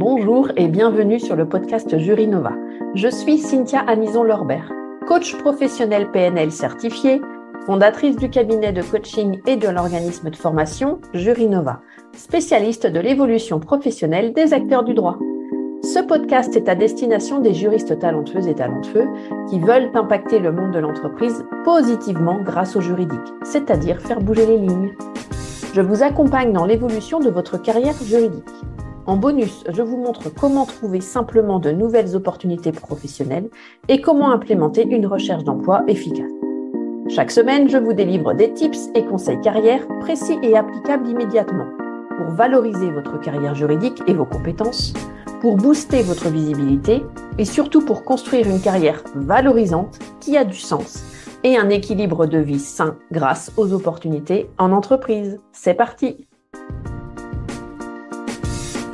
Bonjour et bienvenue sur le podcast Jury Nova. Je suis Cynthia Anison-Lorbert, coach professionnel PNL certifié, fondatrice du cabinet de coaching et de l'organisme de formation Jury Nova, spécialiste de l'évolution professionnelle des acteurs du droit. Ce podcast est à destination des juristes talentueuses et talentueux qui veulent impacter le monde de l'entreprise positivement grâce au juridique, c'est-à-dire faire bouger les lignes. Je vous accompagne dans l'évolution de votre carrière juridique. En bonus, je vous montre comment trouver simplement de nouvelles opportunités professionnelles et comment implémenter une recherche d'emploi efficace. Chaque semaine, je vous délivre des tips et conseils carrière précis et applicables immédiatement pour valoriser votre carrière juridique et vos compétences, pour booster votre visibilité et surtout pour construire une carrière valorisante qui a du sens et un équilibre de vie sain grâce aux opportunités en entreprise. C'est parti!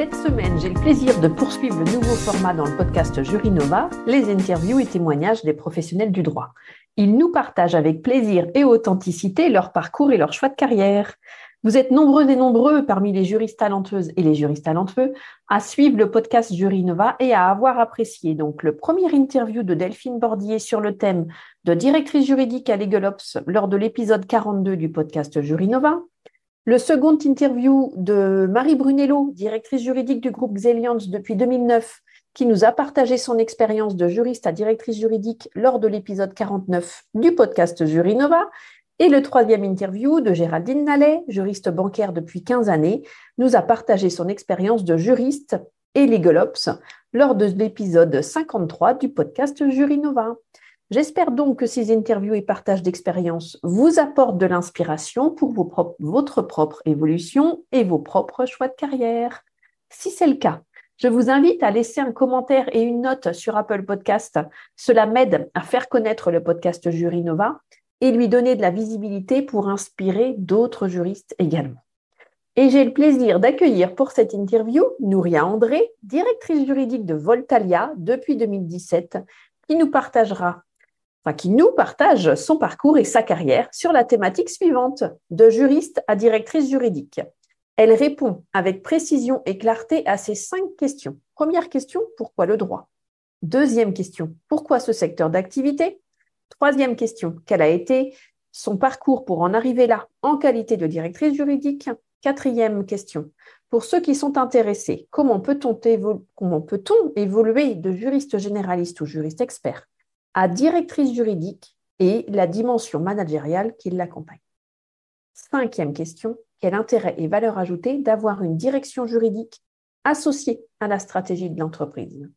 Cette semaine, j'ai le plaisir de poursuivre le nouveau format dans le podcast Jury Nova, les interviews et témoignages des professionnels du droit. Ils nous partagent avec plaisir et authenticité leur parcours et leur choix de carrière. Vous êtes nombreux et nombreux parmi les juristes talentueuses et les juristes talentueux à suivre le podcast Jury Nova et à avoir apprécié donc le premier interview de Delphine Bordier sur le thème de directrice juridique à LegalOps lors de l'épisode 42 du podcast Jury Nova. Le second interview de Marie Brunello, directrice juridique du groupe Xeliance depuis 2009, qui nous a partagé son expérience de juriste à directrice juridique lors de l'épisode 49 du podcast Jury Nova. Et le troisième interview de Géraldine Nallet, juriste bancaire depuis 15 années, nous a partagé son expérience de juriste et LegalOps lors de l'épisode 53 du podcast Jury Nova. J'espère donc que ces interviews et partages d'expériences vous apportent de l'inspiration pour votre propre évolution et vos propres choix de carrière. Si c'est le cas, je vous invite à laisser un commentaire et une note sur Apple Podcast. Cela m'aide à faire connaître le podcast Jury Nova et lui donner de la visibilité pour inspirer d'autres juristes également. Et j'ai le plaisir d'accueillir pour cette interview Nouria André, directrice juridique de Voltalia depuis 2017, qui nous partage son parcours et sa carrière sur la thématique suivante, de juriste à directrice juridique. Elle répond avec précision et clarté à ces 5 questions. Première question, pourquoi le droit? Deuxième question, pourquoi ce secteur d'activité? Troisième question, quel a été son parcours pour en arriver là en qualité de directrice juridique? Quatrième question, pour ceux qui sont intéressés, comment peut-on évoluer de juriste généraliste ou juriste expert à directrice juridique et la dimension managériale qui l'accompagne. Cinquième question, quel intérêt et valeur ajoutée d'avoir une direction juridique associée à la stratégie de l'entreprise?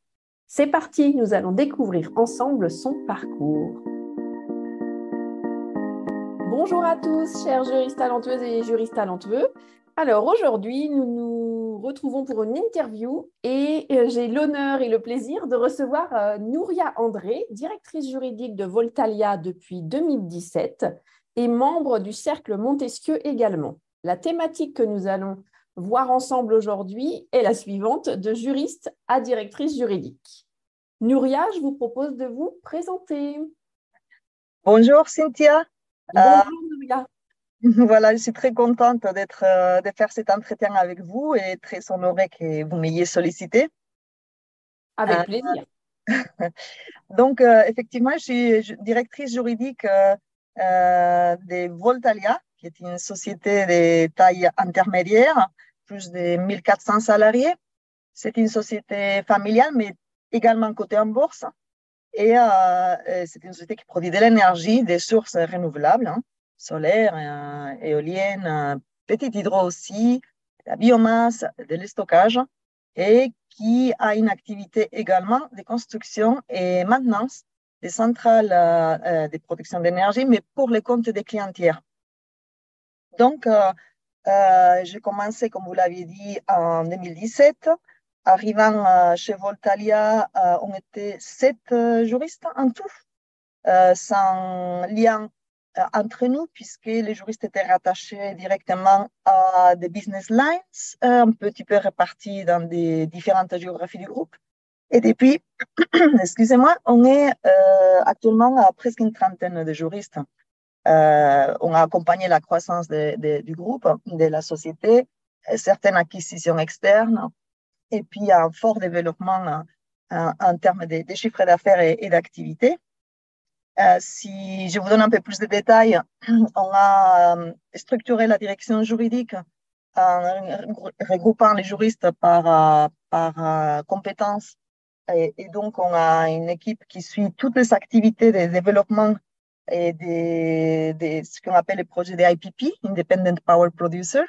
C'est parti, nous allons découvrir ensemble son parcours. Bonjour à tous, chers juristes talentueuses et juristes talentueux. Alors aujourd'hui, nous nous retrouvons pour une interview et j'ai l'honneur et le plaisir de recevoir Nouria André, directrice juridique de Voltalia depuis 2017 et membre du Cercle Montesquieu également. La thématique que nous allons voir ensemble aujourd'hui est la suivante, de juriste à directrice juridique. Nouria, je vous propose de vous présenter. Bonjour Cynthia. Bonjour Nouria. Voilà, je suis très contente de faire cet entretien avec vous et très honorée que vous m'ayez sollicité. Avec plaisir. Donc, effectivement, je suis directrice juridique de Voltalia, qui est une société de taille intermédiaire, plus de 1400 salariés. C'est une société familiale, mais également cotée en bourse. Et c'est une société qui produit de l'énergie, des sources renouvelables, solaire, éolienne, petit hydro aussi, la biomasse, de stockage, et qui a une activité également de construction et maintenance des centrales de production d'énergie, mais pour les comptes des clients tiers. Donc, j'ai commencé, comme vous l'aviez dit, en 2017. Arrivant chez Voltalia, on était 7 juristes en tout, sans lien entre nous, puisque les juristes étaient rattachés directement à des business lines, un petit peu répartis dans des différentes géographies du groupe. Et depuis, excusez-moi, on est actuellement à presque une trentaine de juristes. On a accompagné la croissance du groupe, de la société, certaines acquisitions externes, et puis il y a un fort développement en termes de chiffres d'affaires et d'activité. Si je vous donne un peu plus de détails, on a structuré la direction juridique en regroupant les juristes par compétences. Et donc, on a une équipe qui suit toutes les activités de développement et ce qu'on appelle les projets des IPP, Independent Power Producer.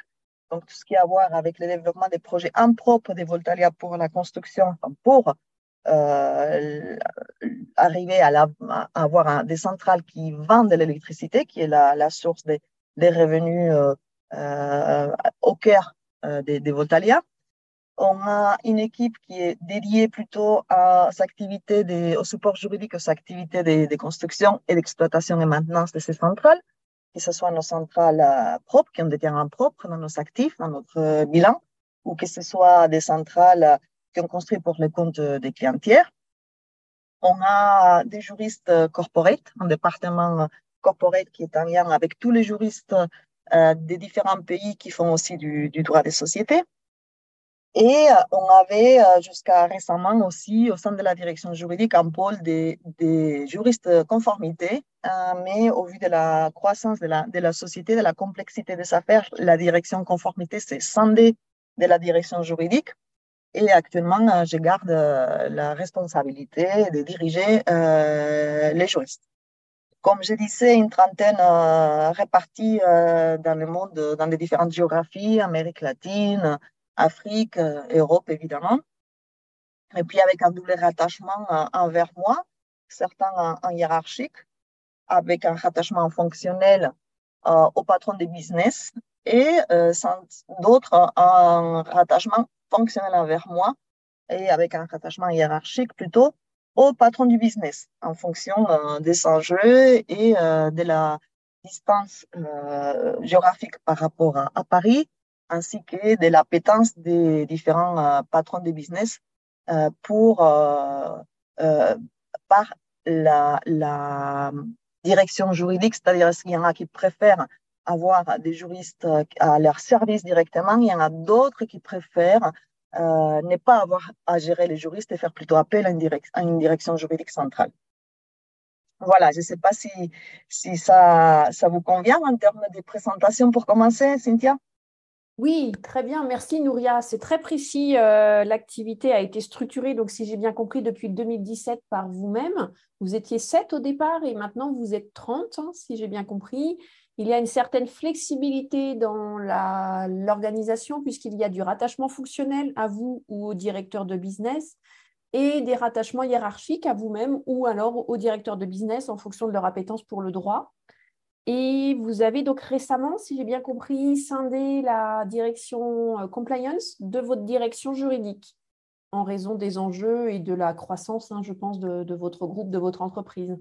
Donc, tout ce qui a à voir avec le développement des projets en propre de Voltalia pour la construction, pour arriver à avoir des centrales qui vendent de l'électricité, qui est la source des revenus au cœur des Voltalia. On a une équipe qui est dédiée plutôt au support juridique, aux activités de construction et d'exploitation et maintenance de ces centrales, que ce soit nos centrales propres, qui ont des terrains propres dans nos actifs, dans notre bilan, ou que ce soit des centrales qui ont construit pour le compte des clients tiers. On a des juristes corporate, un département corporate qui est en lien avec tous les juristes des différents pays qui font aussi du droit des sociétés. Et on avait jusqu'à récemment aussi, au sein de la direction juridique, un pôle des juristes conformité, mais au vu de la croissance de la société, de la complexité des affaires, la direction conformité s'est scindée de la direction juridique. Et actuellement, je garde la responsabilité de diriger les juristes. Comme je disais, une trentaine répartis dans le monde, dans les différentes géographies, Amérique latine, Afrique, Europe, évidemment. Et puis avec un double rattachement envers moi, certains en hiérarchique, avec un rattachement fonctionnel au patron des business et d'autres en rattachement fonctionnel envers moi et avec un rattachement hiérarchique plutôt au patron du business en fonction des enjeux et de la distance géographique par rapport à Paris, ainsi que de l'appétence des différents patrons de business par la direction juridique, c'est-à-dire qu'il y en a qui préfèrent avoir des juristes à leur service directement, il y en a d'autres qui préfèrent ne pas avoir à gérer les juristes et faire plutôt appel à une direction juridique centrale. Voilà, je ne sais pas si ça vous convient en termes de présentation pour commencer, Cynthia. Oui, très bien. Merci, Nouria. C'est très précis. L'activité a été structurée, donc si j'ai bien compris, depuis 2017 par vous-même. Vous étiez 7 au départ et maintenant vous êtes 30, hein, si j'ai bien compris. Il y a une certaine flexibilité dans l'organisation puisqu'il y a du rattachement fonctionnel à vous ou au directeur de business et des rattachements hiérarchiques à vous-même ou alors au directeur de business en fonction de leur appétence pour le droit. Et vous avez donc récemment, si j'ai bien compris, scindé la direction compliance de votre direction juridique en raison des enjeux et de la croissance, hein, je pense, de votre groupe, de votre entreprise.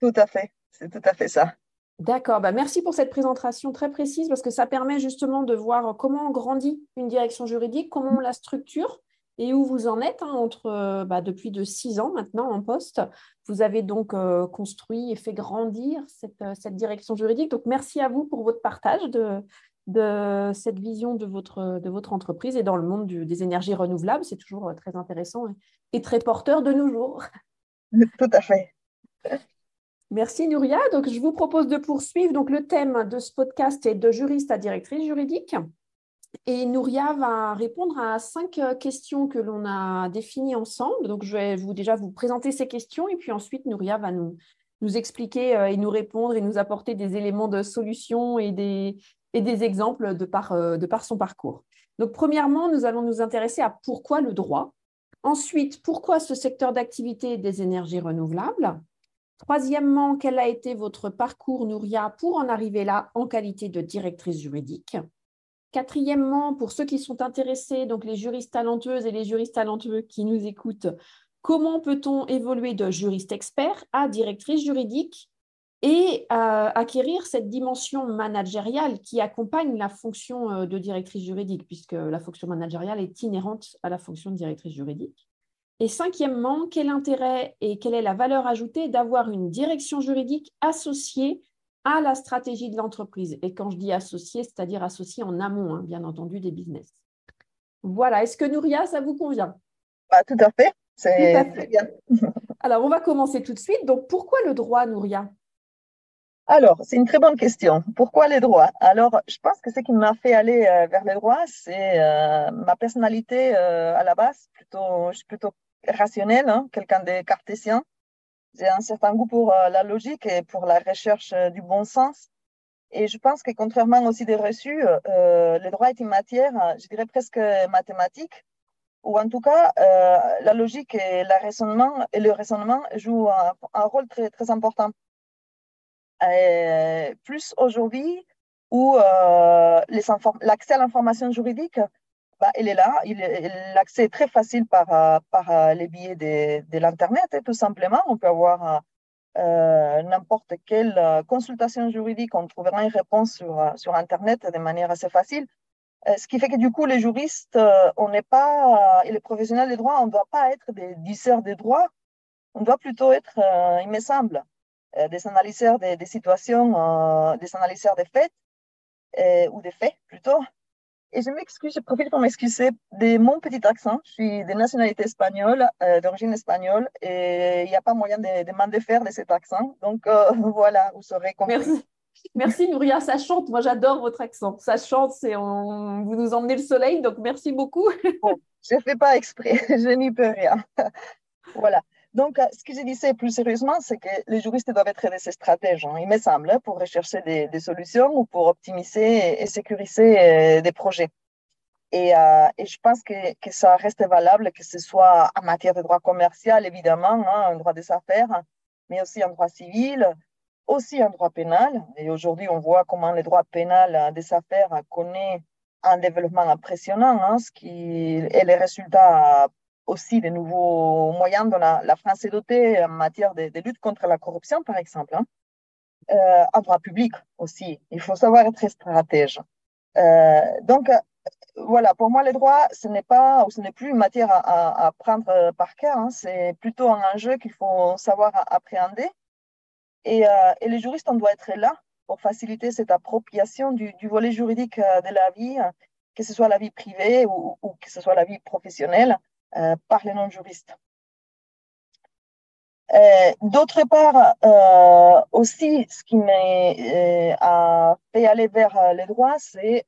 Tout à fait, c'est tout à fait ça. D'accord, merci pour cette présentation très précise parce que ça permet justement de voir comment grandit une direction juridique, comment on la structure et où vous en êtes depuis de 6 ans maintenant en poste. Vous avez donc construit et fait grandir cette direction juridique. Donc, merci à vous pour votre partage de cette vision de votre entreprise et dans le monde des énergies renouvelables. C'est toujours très intéressant et très porteur de nos jours. Tout à fait. Merci Nouria. Donc, je vous propose de poursuivre. Donc, le thème de ce podcast est de juriste à directrice juridique. Et Nouria va répondre à 5 questions que l'on a définies ensemble. Donc, je vais déjà vous présenter ces questions et puis ensuite, Nouria va nous expliquer et nous répondre et nous apporter des éléments de solution et des exemples de par son parcours. Donc, premièrement, nous allons nous intéresser à pourquoi le droit. Ensuite, pourquoi ce secteur d'activité des énergies renouvelables. Troisièmement, quel a été votre parcours, Nouria, pour en arriver là en qualité de directrice juridique? Quatrièmement, pour ceux qui sont intéressés, donc les juristes talentueuses et les juristes talentueux qui nous écoutent, comment peut-on évoluer de juriste expert à directrice juridique et acquérir cette dimension managériale qui accompagne la fonction de directrice juridique, puisque la fonction managériale est inhérente à la fonction de directrice juridique. Et cinquièmement, quel intérêt et quelle est la valeur ajoutée d'avoir une direction juridique associée à la stratégie de l'entreprise. Et quand je dis associée, c'est-à-dire associée en amont, hein, bien entendu, des business. Voilà, est-ce que Nouria, ça vous convient? Bah, tout à fait, Tout à c'est très fait. bien. Alors, on va commencer tout de suite. Donc, pourquoi le droit, Nouria? Alors, c'est une très bonne question. Pourquoi les droits? Alors, je pense que ce qui m'a fait aller vers les droits, c'est ma personnalité à la base. Je suis plutôt rationnelle, hein, quelqu'un de cartésien. J'ai un certain goût pour la logique et pour la recherche du bon sens. Et je pense que contrairement aussi des reçus, le droit est une matière, je dirais presque mathématique, ou en tout cas, la logique et le raisonnement jouent un rôle très, très important. Plus aujourd'hui où l'accès à l'information juridique, bah, il est là. L'accès est très facile par les biais de l'Internet, hein, tout simplement. On peut avoir n'importe quelle consultation juridique, on trouvera une réponse sur Internet de manière assez facile. Ce qui fait que du coup, les juristes, on n'est pas, et les professionnels des droits, on ne doit pas être des disseurs des droits, on doit plutôt être, il me semble, des analyseurs des situations, des analyseurs des faits, ou des faits plutôt. Et je m'excuse, je profite pour m'excuser de mon petit accent. Je suis de nationalité espagnole, d'origine espagnole, et il n'y a pas moyen de m'en défaire de cet accent. Donc voilà, vous saurez compris. Merci. Merci, Nouria. Ça chante. Moi, j'adore votre accent. Ça chante, vous nous emmenez le soleil. Donc, merci beaucoup. Bon, je ne fais pas exprès, je n'y peux rien. Voilà. Donc, ce que je disais plus sérieusement, c'est que les juristes doivent être des stratèges, hein, il me semble, hein, pour rechercher des solutions ou pour optimiser et sécuriser des projets. Et je pense que ça reste valable, que ce soit en matière de droit commercial, évidemment, hein, un droit des affaires, mais aussi en droit civil, aussi en droit pénal. Et aujourd'hui, on voit comment le droit pénal des affaires connaît un développement impressionnant, hein, ce qui est le résultat aussi des nouveaux moyens dont la France est dotée en matière de lutte contre la corruption, par exemple, hein. En droit public aussi. Il faut savoir être stratège. Donc, voilà, pour moi, les droits, ce n'est pas ou ce n'est plus une matière à prendre par cœur, hein, c'est plutôt un enjeu qu'il faut savoir appréhender. Et les juristes, on doit être là pour faciliter cette appropriation du volet juridique de la vie, que ce soit la vie privée ou que ce soit la vie professionnelle, par les non-juristes. D'autre part, aussi, ce qui m'a fait aller vers les droits, c'est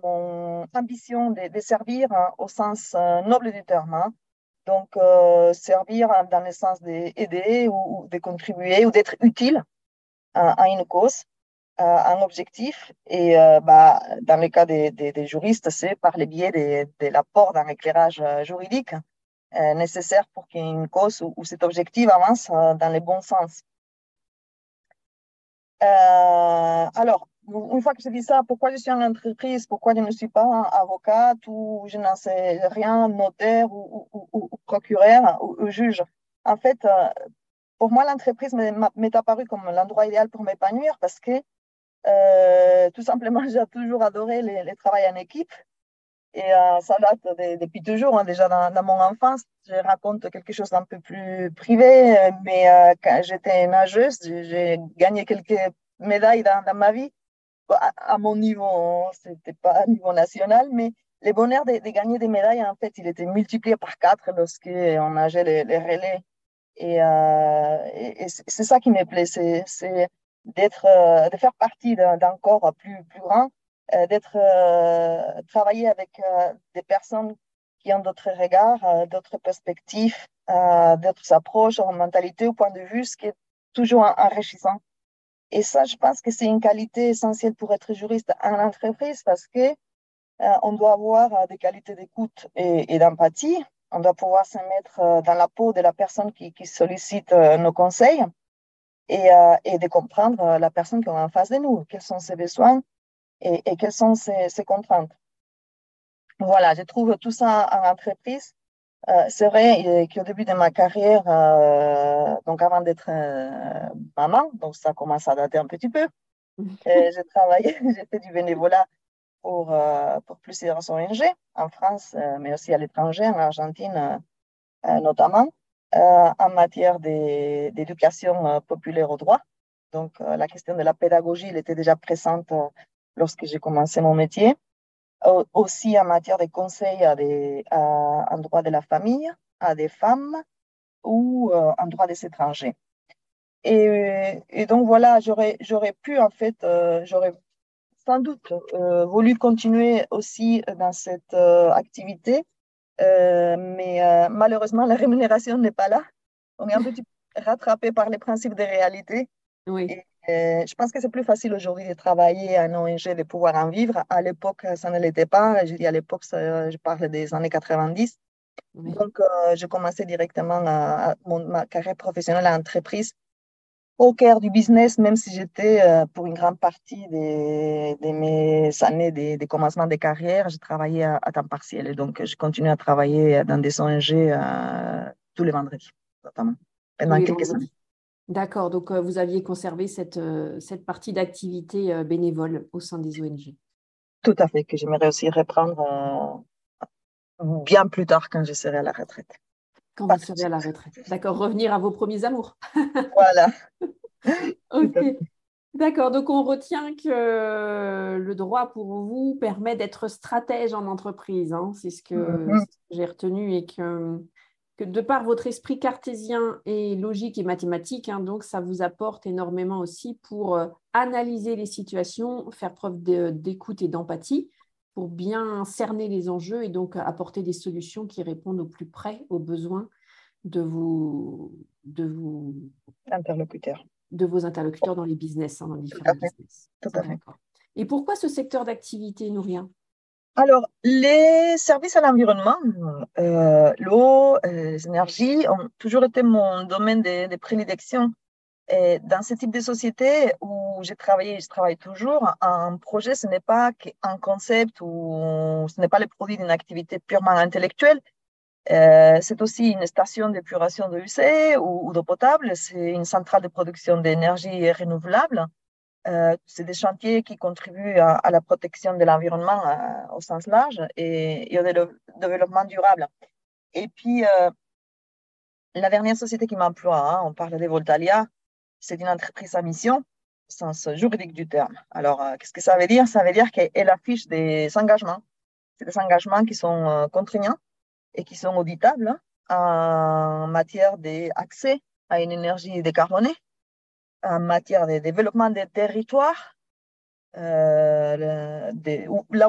mon ambition de servir, hein, au sens noble du terme, hein. Donc, servir, hein, dans le sens d'aider ou de contribuer ou d'être utile à une cause, à un objectif. Et bah, dans le cas des juristes, c'est par le biais de l'apport d'un éclairage juridique nécessaire pour qu'une cause ou cet objectif avance dans le bon sens. Alors, une fois que je dis ça, pourquoi je suis en entreprise, pourquoi je ne suis pas avocate ou je n'en sais rien, notaire ou procureur ou juge. En fait, pour moi, l'entreprise m'est apparue comme l'endroit idéal pour m'épanouir parce que tout simplement, j'ai toujours adoré les travaux en équipe. Et ça date depuis toujours, hein, déjà dans mon enfance. Je raconte quelque chose d'un peu plus privé, mais quand j'étais nageuse, j'ai gagné quelques médailles dans ma vie. Bon, à mon niveau, hein, c'était pas à niveau national, mais le bonheur de gagner des médailles, en fait, il était multiplié par 4 lorsqu'on nageait les relais. Et c'est ça qui me plaît, c'est de faire partie d'un corps plus grand, travailler avec des personnes qui ont d'autres regards, d'autres perspectives, d'autres approches, en mentalité, au point de vue, ce qui est toujours enrichissant. Et ça, je pense que c'est une qualité essentielle pour être juriste en entreprise parce que on doit avoir des qualités d'écoute et d'empathie. On doit pouvoir se mettre dans la peau de la personne qui sollicite nos conseils et de comprendre la personne qui est en face de nous, quels sont ses besoins et quelles sont ses contraintes. Voilà, je trouve tout ça en entreprise. C'est vrai qu'au début de ma carrière, donc avant d'être maman, donc ça commence à dater un petit peu, j'ai travaillé, j'ai fait du bénévolat pour plusieurs ONG en France, mais aussi à l'étranger, en Argentine notamment, en matière d'éducation populaire au droit. Donc, la question de la pédagogie, elle était déjà présente lorsque j'ai commencé mon métier. aussi en matière de conseils en droit de la famille, à des femmes ou en droit des étrangers. Et donc voilà, j'aurais pu en fait, j'aurais sans doute voulu continuer aussi dans cette activité, mais malheureusement, la rémunération n'est pas là. On est un petit peu rattrapé par les principes de réalité. Oui, Et, je pense que c'est plus facile aujourd'hui de travailler en ONG, de pouvoir en vivre. À l'époque, ça ne l'était pas. Je dis à l'époque, je parle des années 90. oui. Donc, je commençais directement ma carrière professionnelle à entreprise au cœur du business, même si j'étais pour une grande partie de mes années de commencement de carrière, je travaillais à temps partiel. Et donc, je continue à travailler dans des ONG tous les vendredis, notamment, Tous pendant les quelques années. vendredis. D'accord, donc vous aviez conservé cette partie d'activité bénévole au sein des ONG. Tout à fait, que j'aimerais aussi reprendre bien plus tard quand je serai à la retraite. Quand Pas vous tout de serez à la suite. retraite. D'accord, revenir à vos premiers amours. Voilà, tout Ok, à fait. d'accord. Donc on retient que le droit pour vous permet d'être stratège en entreprise, hein. C'est ce Mhm. que j'ai retenu et que de par votre esprit cartésien et logique et mathématique, hein, donc ça vous apporte énormément aussi pour analyser les situations, faire preuve d'écoute et d'empathie pour bien cerner les enjeux et donc apporter des solutions qui répondent au plus près aux besoins de vos, de vos, Interlocuteur. de vos interlocuteurs dans les business, hein, dans les Tout différents à fait, business. tout à fait. D'accord. Et pourquoi ce secteur d'activité, Nouria? Alors, les services à l'environnement, l'eau, les énergies ont toujours été mon domaine de prédilection. Et dans ce type de société où j'ai travaillé et je travaille toujours, un projet, ce n'est pas un concept ou ce n'est pas le produit d'une activité purement intellectuelle. C'est aussi une station d'épuration de UC ou d'eau potable. C'est une centrale de production d'énergie renouvelable. C'est des chantiers qui contribuent à la protection de l'environnement au sens large et au développement durable. Et puis, la dernière société qui m'emploie, hein, on parle de Voltalia, c'est une entreprise à mission, au sens juridique du terme. Alors, qu'est-ce que ça veut dire? Ça veut dire qu'elle affiche des engagements. C'est des engagements qui sont contraignants et qui sont auditables hein, en matière d'accès à une énergie décarbonée, en matière de développement des territoires, là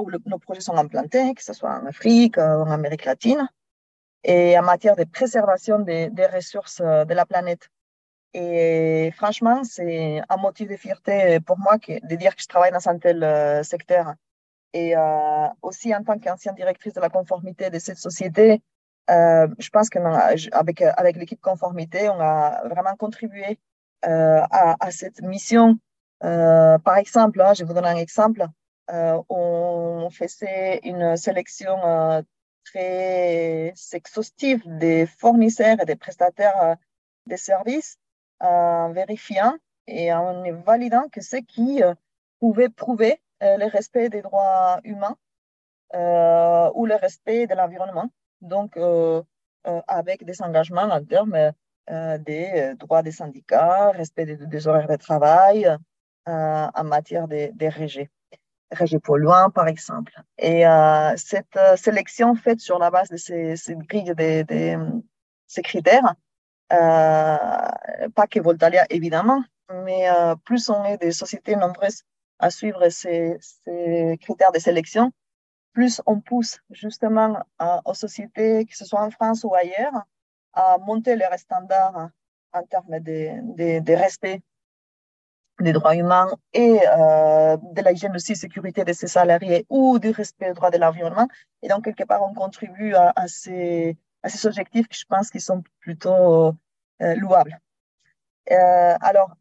où nos projets sont implantés, que ce soit en Afrique, en Amérique latine, et en matière de préservation des ressources de la planète. Et franchement, c'est un motif de fierté pour moi de dire que je travaille dans un tel secteur. Et aussi, en tant qu'ancienne directrice de la conformité de cette société, je pense qu'avec l'équipe conformité, on a vraiment contribué à cette mission. Par exemple, hein, je vais vous donner un exemple. On faisait une sélection très exhaustive des fournisseurs et des prestataires de services en vérifiant et en validant que ceux qui pouvaient prouver le respect des droits humains ou le respect de l'environnement. Donc, avec des engagements en termes des droits des syndicats, respect des horaires de travail en matière des régés polluants, par exemple. Et cette sélection faite sur la base de ces grilles, ces critères, pas que Voltalia, évidemment, mais plus on est des sociétés nombreuses à suivre ces critères de sélection, plus on pousse justement aux sociétés, que ce soit en France ou ailleurs, à monter leurs standards en termes de respect des droits humains et de la hygiène aussi, sécurité de ses salariés ou du respect des droits de l'environnement. Et donc, quelque part, on contribue à ces objectifs que je pense qu'ils sont plutôt louables. Alors,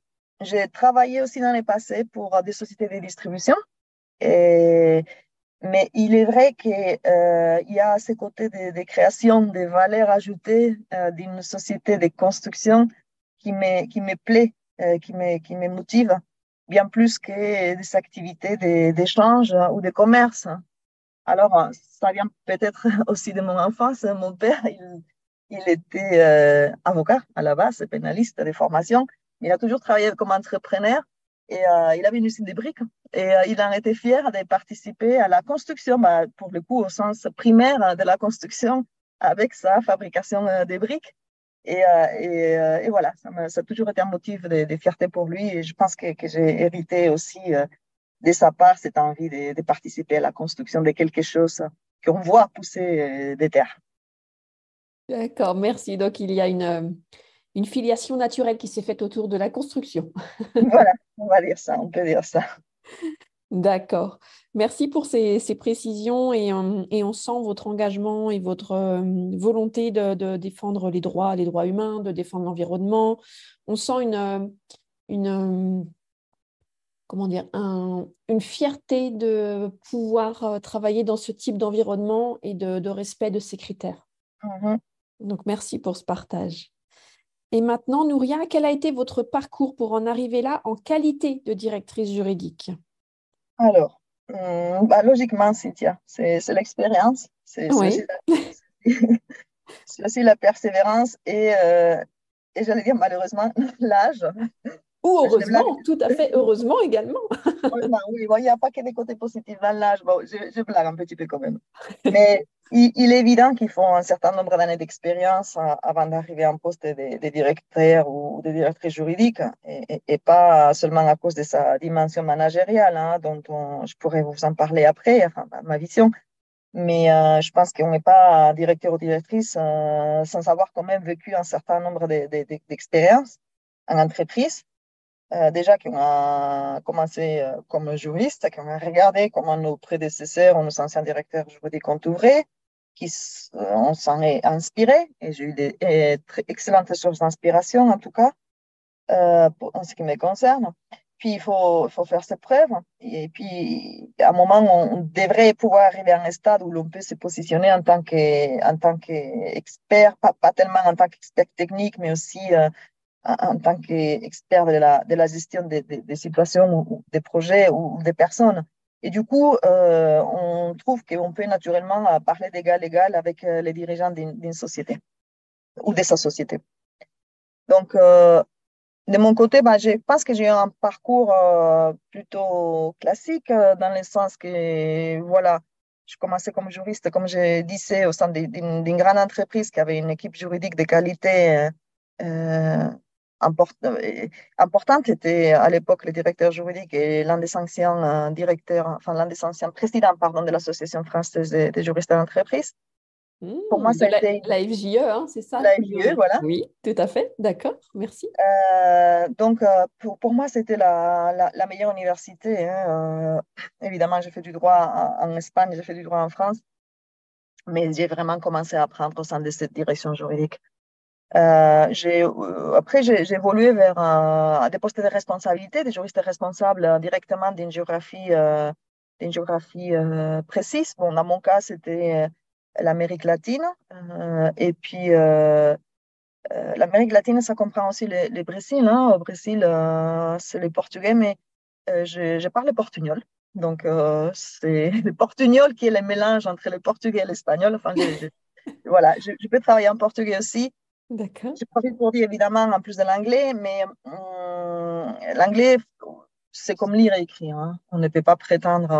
j'ai travaillé aussi dans le passé pour des sociétés de distribution, et, mais il est vrai qu'il y a à ces côtés de création de valeurs ajoutées d'une société de construction qui me plaît, qui me motive, bien plus que des activités d'échange ou de commerce. Alors, ça vient peut-être aussi de mon enfance. Mon père, il était avocat à la base, pénaliste de formation. Il a toujours travaillé comme entrepreneur Et il avait une usine de briques et il en était fier de participer à la construction, pour le coup au sens primaire de la construction avec sa fabrication des briques. Et voilà, ça a toujours été un motif de fierté pour lui et je pense que j'ai hérité aussi de sa part cette envie de participer à la construction de quelque chose qu'on voit pousser des terres. D'accord, merci. Donc, il y a une filiation naturelle qui s'est faite autour de la construction. Voilà, on va dire ça, on peut dire ça. D'accord. Merci pour ces précisions et on sent votre engagement et votre volonté de défendre les droits humains, de défendre l'environnement. On sent comment dire, une fierté de pouvoir travailler dans ce type d'environnement et de respect de ces critères. Mhm. Donc, merci pour ce partage. Et maintenant, Nouria, quel a été votre parcours pour en arriver là en qualité de directrice juridique? Alors, logiquement, Cynthia, c'est l'expérience, Oui. c'est aussi la persévérance et j'allais dire malheureusement l'âge. Ou Je blague. heureusement, tout à fait heureusement également. Heureusement, oui, bon, il n'y a pas que des côtés positifs dans l'âge. Bon, je blague un petit peu quand même. Mais il est évident qu'il faut un certain nombre d'années d'expérience avant d'arriver à un poste de directeur ou de directrice juridique et pas seulement à cause de sa dimension managériale, hein, je pourrais vous en parler après, enfin, ma vision. Mais je pense qu'on n'est pas directeur ou directrice sans avoir quand même vécu un certain nombre d'expériences en entreprise. Déjà qu'on a commencé comme juriste, qu'on a regardé comment nos prédécesseurs ou nos anciens directeurs juridiques ont œuvré, on s'en est inspiré et j'ai eu des très excellentes sources d'inspiration en tout cas en ce qui me concerne. Puis il faut faire ses preuves et puis à un moment on devrait pouvoir arriver à un stade où l'on peut se positionner en tant qu'expert, pas tellement en tant qu'expert technique, mais aussi en tant qu'expert de la gestion des situations ou des projets ou des personnes. Et du coup, on trouve qu'on peut naturellement parler d'égal à égal avec les dirigeants d'une société ou de sa société. Donc, de mon côté, je pense que j'ai eu un parcours plutôt classique dans le sens que, voilà, je commençais comme juriste, comme je disais, au sein d'une grande entreprise qui avait une équipe juridique de qualité euh, importante. Était à l'époque le directeur juridique et l'un des anciens directeurs, enfin l'un des anciens présidents, pardon, de l'Association française des juristes d'entreprise. Pour moi, ça De a été la FJE, hein, c'est ça? la FGE, voilà. Oui, tout à fait. D'accord, merci. Donc, pour moi, c'était la meilleure université, hein. Évidemment, j'ai fait du droit en Espagne, j'ai fait du droit en France, mais j'ai vraiment commencé à apprendre au sein de cette direction juridique. Après, j'ai évolué vers des postes de responsabilité, des juristes responsables directement d'une géographie précise. Bon, dans mon cas, c'était l'Amérique latine. Et puis, l'Amérique latine, ça comprend aussi le Brésil, hein. Au Brésil, c'est le portugais, mais je parle le portugnol. Donc, c'est le portugnol qui est le mélange entre le portugais et l'espagnol. Enfin, voilà, je peux travailler en portugais aussi. D'accord. Je profite pour dire évidemment en plus de l'anglais, mais l'anglais, c'est comme lire et écrire, hein. On ne peut pas prétendre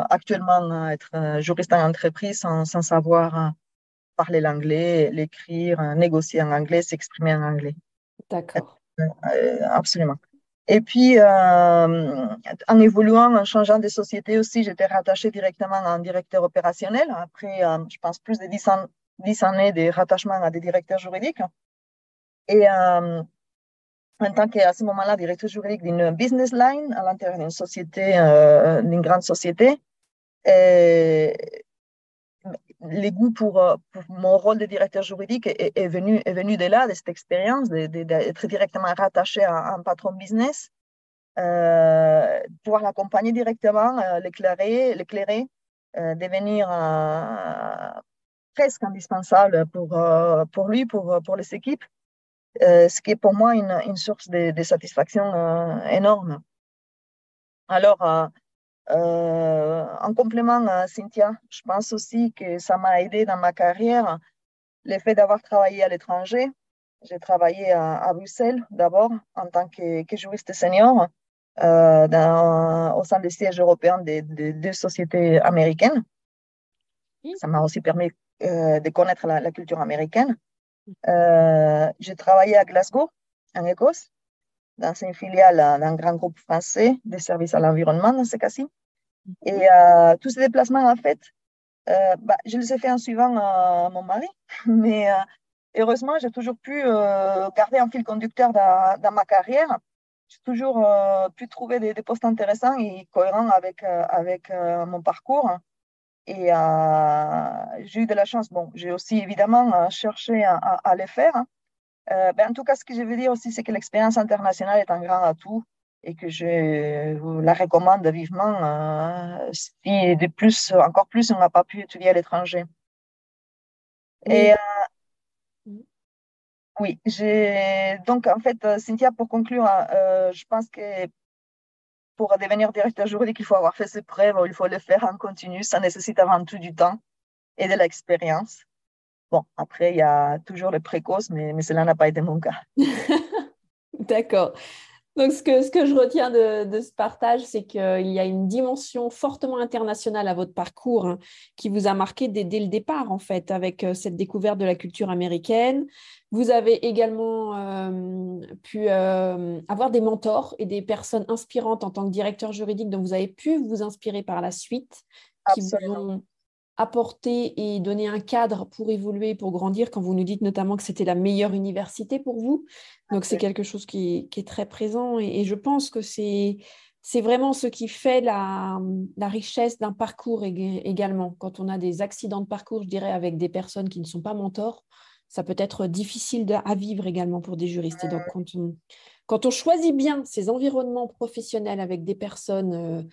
actuellement être juriste en entreprise sans savoir parler l'anglais, l'écrire, négocier en anglais, s'exprimer en anglais. D'accord. Absolument. Et puis, en évoluant, en changeant de société aussi, j'étais rattachée directement à un directeur opérationnel. Après, je pense, plus de 10 années de rattachement à des directeurs juridiques. Et en tant qu'à ce moment-là, directrice juridique d'une business line à l'intérieur d'une société, d'une grande société, et les goûts pour mon rôle de directeur juridique est venu de là, de cette expérience, d'être directement rattaché à un patron business, pouvoir l'accompagner directement, l'éclairer, devenir presque indispensable pour lui, pour les équipes, ce qui est pour moi une source de satisfaction énorme. Alors, en complément, Cynthia, je pense aussi que ça m'a aidé dans ma carrière, le fait d'avoir travaillé à l'étranger. J'ai travaillé à Bruxelles d'abord en tant que juriste senior. au sein des sièges européens des deux sociétés américaines. Ça m'a aussi permis de connaître la culture américaine. J'ai travaillé à Glasgow, en Écosse, dans une filiale d'un grand groupe français des services à l'environnement dans ce cas-ci. Et tous ces déplacements, en fait, je les ai fait en suivant mon mari, mais heureusement, j'ai toujours pu garder un fil conducteur dans ma carrière. J'ai toujours pu trouver des postes intéressants et cohérents avec mon parcours. Et j'ai eu de la chance. Bon, j'ai aussi évidemment cherché à les faire. En tout cas, ce que je veux dire aussi, c'est que l'expérience internationale est un grand atout et que je vous la recommande vivement si de plus, encore plus, on n'a pas pu étudier à l'étranger. Oui. Et oui, donc en fait, Cynthia, pour conclure, je pense que pour devenir directeur juridique, il faut avoir fait ses preuves, il faut le faire en continu, ça nécessite avant tout du temps et de l'expérience. Bon, après, il y a toujours les précoces, mais cela n'a pas été mon cas. D'accord. Donc, ce que je retiens de ce partage, c'est qu'il y a une dimension fortement internationale à votre parcours, hein, qui vous a marqué dès le départ, en fait, avec cette découverte de la culture américaine. Vous avez également pu avoir des mentors et des personnes inspirantes en tant que directeur juridique dont vous avez pu vous inspirer par la suite, qui vous Absolument. ont apporté et donné un cadre pour évoluer, pour grandir, quand vous nous dites notamment que c'était la meilleure université pour vous. Donc, c'est quelque chose qui est très présent et je pense que c'est vraiment ce qui fait la richesse d'un parcours également. Quand on a des accidents de parcours, je dirais, avec des personnes qui ne sont pas mentors, ça peut être difficile à vivre également pour des juristes. Et donc, quand on choisit bien ces environnements professionnels avec des personnes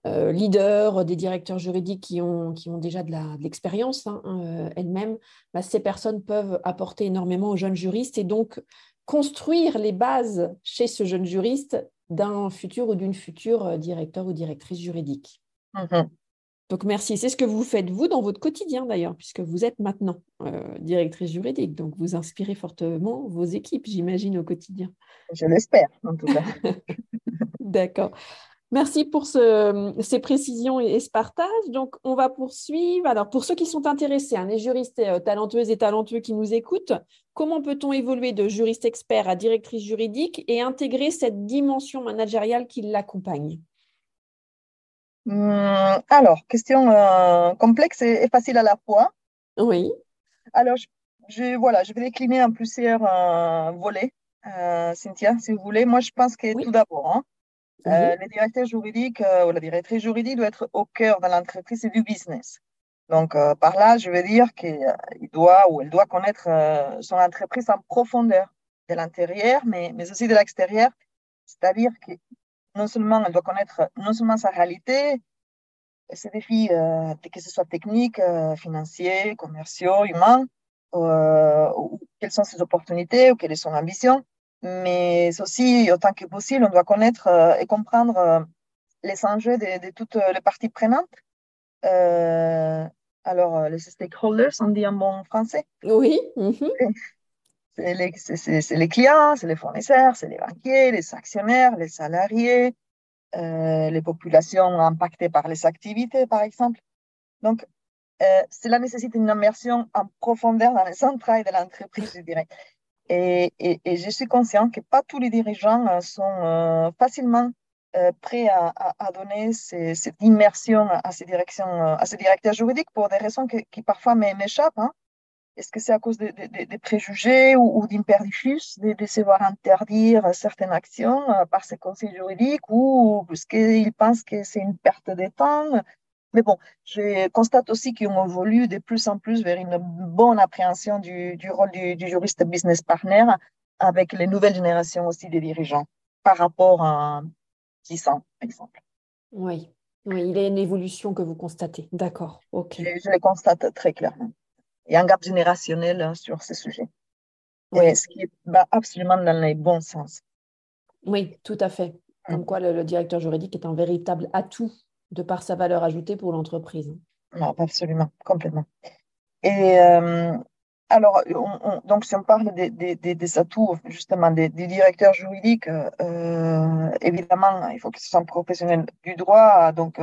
leaders, des directeurs juridiques qui ont déjà de l'expérience elles-mêmes, ces personnes peuvent apporter énormément aux jeunes juristes et donc construire les bases chez ce jeune juriste d'un futur ou d'une future directeur ou directrice juridique. Mm-hmm. Donc, merci. C'est ce que vous faites, vous, dans votre quotidien, d'ailleurs, puisque vous êtes maintenant directrice juridique. Donc, vous inspirez fortement vos équipes, j'imagine, au quotidien. Je l'espère, en tout cas. D'accord. Merci pour ces précisions et ce partage. Donc, on va poursuivre. Alors, pour ceux qui sont intéressés, les juristes talentueuses et talentueux qui nous écoutent, comment peut-on évoluer de juriste expert à directrice juridique et intégrer cette dimension managériale qui l'accompagne? Alors, question complexe et facile à la fois. Oui. Alors, je vais décliner en plusieurs volets, Cynthia, si vous voulez. Moi, je pense que tout Oui. d'abord, Oui. le directeur juridique ou la directrice juridique doit être au cœur de l'entreprise et du business. Donc, par là, je veux dire qu'il doit ou elle doit connaître son entreprise en profondeur, de l'intérieur, mais aussi de l'extérieur. C'est-à-dire que non seulement elle doit connaître non seulement sa réalité, ses défis, que ce soit techniques, financiers, commerciaux, humains, ou quelles sont ses opportunités ou quelle est son ambition, mais aussi, autant que possible, on doit connaître et comprendre les enjeux de toutes les parties prenantes. Alors, les stakeholders, on dit en bon français. Oui. Mhm. C'est les clients, c'est les fournisseurs, c'est les banquiers, les actionnaires, les salariés, les populations impactées par les activités, par exemple. Donc, cela nécessite une immersion en profondeur dans les entrailles de l'entreprise, je dirais. Et je suis consciente que pas tous les dirigeants sont facilement prêts à donner cette immersion à ces à ces directeurs juridiques pour des raisons qui parfois m'échappent. Hein. Est-ce que c'est à cause des préjugés ou d'imperdifus de se voir interdire certaines actions par ces conseils juridiques ou parce qu'ils pensent que c'est une perte de temps? Mais bon, je constate aussi qu'on évolue de plus en plus vers une bonne appréhension du rôle du juriste business partner avec les nouvelles générations aussi des dirigeants par rapport à 10 ans, par exemple. Oui. Oui, il y a une évolution que vous constatez. D'accord. OK. Je le constate très clairement. Il y a un gap générationnel sur ce sujet. Et Oui. ce qui va absolument dans les bons sens. Oui, tout à fait. Comme quoi, le directeur juridique est un véritable atout de par sa valeur ajoutée pour l'entreprise. Non, absolument, complètement. Et Alors, donc, si on parle des atouts, justement, des directeurs juridiques, évidemment, il faut qu'ils soient professionnels du droit. Donc,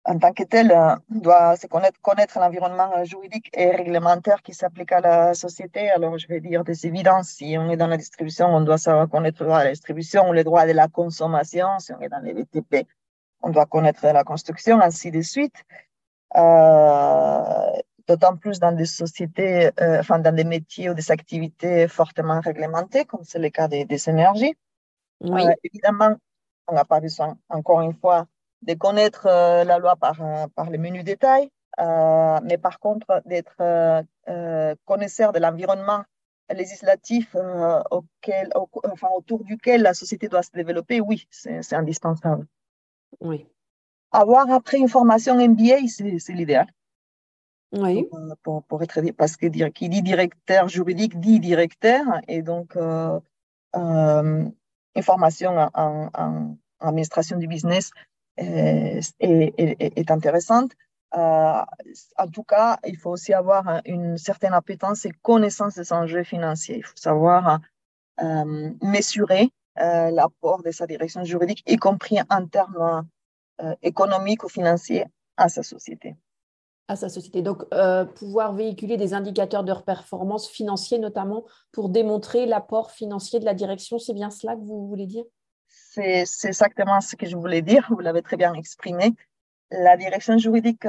en tant que tel, doit se connaître l'environnement juridique et réglementaire qui s'applique à la société. Alors, je vais dire des évidences. Si on est dans la distribution, on doit savoir connaître le droit à la distribution, les droits de la consommation. Si on est dans les BTP, on doit connaître la construction, ainsi de suite. Euh, D'autant plus dans des sociétés, enfin, dans des métiers ou des activités fortement réglementées, comme c'est le cas des énergies. Oui, Évidemment, on n'a pas besoin, encore une fois, de connaître la loi par les menus détails, mais par contre, d'être connaisseur de l'environnement législatif enfin, autour duquel la société doit se développer, oui, c'est indispensable. oui, Avoir après une formation MBA, c'est l'idéal. oui. Pour être, parce que qui dit directeur juridique dit directeur, et donc une formation en administration du business est intéressante. En tout cas, il faut aussi avoir une certaine appétence et connaissance des enjeux financiers. Il faut savoir mesurer l'apport de sa direction juridique, y compris en termes économiques ou financiers, à sa société. À sa société. Donc, pouvoir véhiculer des indicateurs de performance financiers, notamment pour démontrer l'apport financier de la direction, c'est bien cela que vous voulez dire? C'est exactement ce que je voulais dire, vous l'avez très bien exprimé. La direction juridique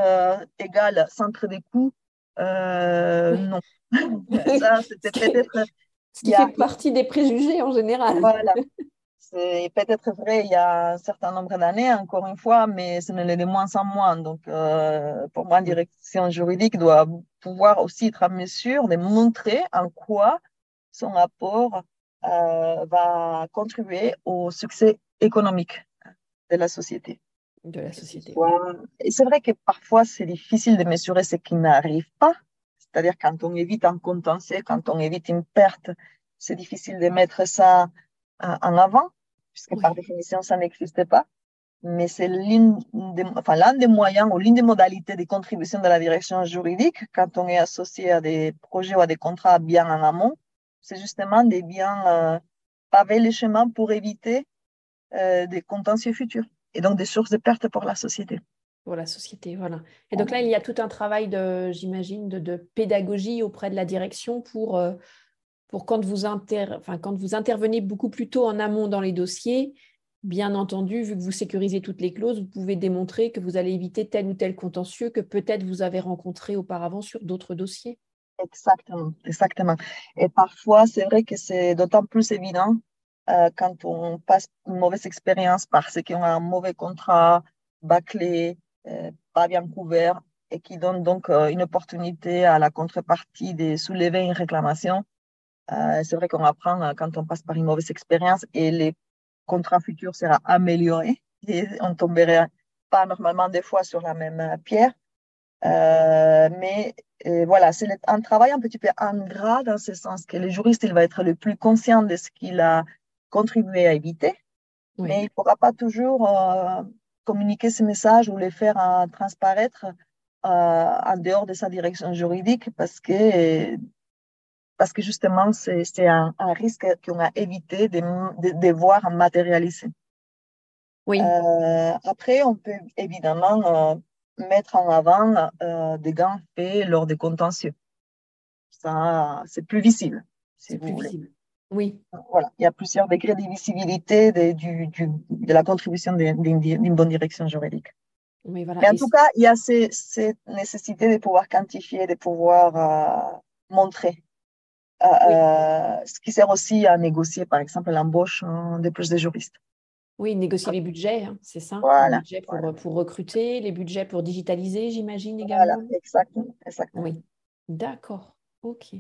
égale centre des coûts, Oui. non. Ça, c'était peut-être Ce il qui y a, fait partie des préjugés en général. voilà, c'est peut-être vrai il y a un certain nombre d'années, encore une fois, mais ce ne l'est de moins en moins. Donc, pour moi, la Oui. direction juridique doit pouvoir aussi être en mesure de montrer en quoi son apport va contribuer au succès économique de la société. De la société, oui. Et c'est vrai que parfois, c'est difficile de mesurer ce qui n'arrive pas. C'est-à-dire quand on évite un contentieux, quand on évite une perte, c'est difficile de mettre ça en avant, puisque par Oui. définition, ça n'existe pas. Mais c'est l'un des moyens ou l'une des modalités de contribution de la direction juridique quand on est associé à des projets ou à des contrats bien en amont. C'est justement de bien paver les chemins pour éviter des contentieux futurs et donc des sources de pertes pour la société. Pour la société, voilà. Et donc là, il y a tout un travail de, j'imagine, de pédagogie auprès de la direction pour quand quand vous intervenez beaucoup plus tôt en amont dans les dossiers, bien entendu, vu que vous sécurisez toutes les clauses, vous pouvez démontrer que vous allez éviter tel ou tel contentieux que peut-être vous avez rencontré auparavant sur d'autres dossiers. Exactement, exactement. Et parfois, c'est vrai que c'est d'autant plus évident quand on passe une mauvaise expérience parce qu'on a un mauvais contrat bâclé, pas bien couvert, et qui donne donc une opportunité à la contrepartie de soulever une réclamation. C'est vrai qu'on apprend quand on passe par une mauvaise expérience et les contrats futurs sera amélioré et on tomberait pas normalement des fois sur la même pierre. Mais voilà, c'est un travail un petit peu ingrat dans ce sens que le juriste, il va être le plus conscient de ce qu'il a contribué à éviter, mais il Oui, ne pourra pas toujours communiquer ce message ou les faire transparaître en dehors de sa direction juridique parce que justement, c'est un risque qu'on a évité de voir matérialiser. oui, Après, on peut évidemment mettre en avant des gains faits lors des contentieux. Ça, c'est plus visible, si c'est vous plus voulez. visible. Oui, Voilà, il y a plusieurs degrés de visibilité de la contribution d'une bonne direction juridique. oui, voilà. Mais en tout cas, il y a cette nécessité de pouvoir quantifier, de pouvoir montrer, Oui, ce qui sert aussi à négocier, par exemple, l'embauche de plus de juristes. oui, négocier les budgets, hein, c'est ça. Les Voilà, budgets voilà, pour recruter, les budgets pour digitaliser, j'imagine voilà, également. exactement, exactement. Oui, d'accord. OK.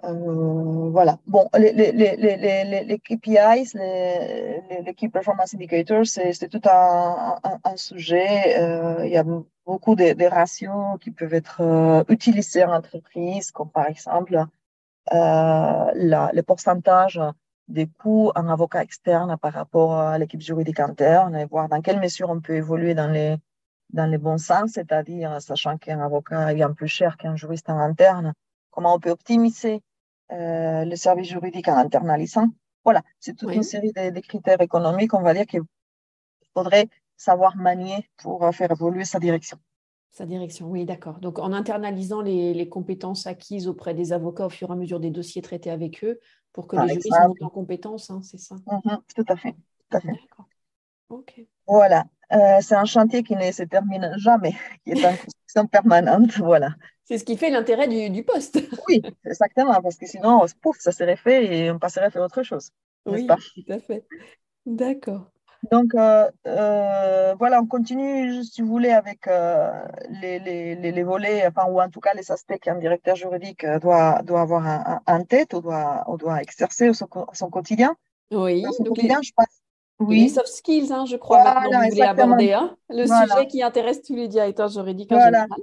Voilà. Bon, les KPIs, les Key Performance Indicators, c'est tout un sujet. Il y a beaucoup de ratios qui peuvent être utilisés en entreprise, comme par exemple le pourcentage des coûts en avocat externe par rapport à l'équipe juridique interne et voir dans quelle mesure on peut évoluer dans les bons sens, c'est-à-dire sachant qu'un avocat est bien plus cher qu'un juriste en interne, comment on peut optimiser le service juridique en internalisant. Voilà, c'est toute une série de critères économiques, on va dire, qu'il faudrait savoir manier pour faire évoluer sa direction. Sa direction, oui, d'accord. Donc, en internalisant les compétences acquises auprès des avocats au fur et à mesure des dossiers traités avec eux, pour que les juristes montent en compétences, hein, c'est ça? Tout à fait. Tout à fait. D'accord. OK. Voilà. C'est un chantier qui ne se termine jamais, qui est en construction permanente. Voilà. C'est ce qui fait l'intérêt du poste. Oui, exactement, parce que sinon, pouf, ça serait fait et on passerait à faire autre chose. Oui, pas? tout à fait. D'accord. Donc, voilà, on continue, si vous voulez, avec les volets, enfin, ou en tout cas les aspects qu'un directeur juridique doit avoir en tête ou doit exercer au son quotidien. Oui, Dans son donc quotidien, je pense. les Oui, soft skills, hein, je crois, maintenant, voilà, vous voulez exactement. aborder, hein, le Voilà, sujet qui intéresse tous les directeurs juridiques en voilà. général.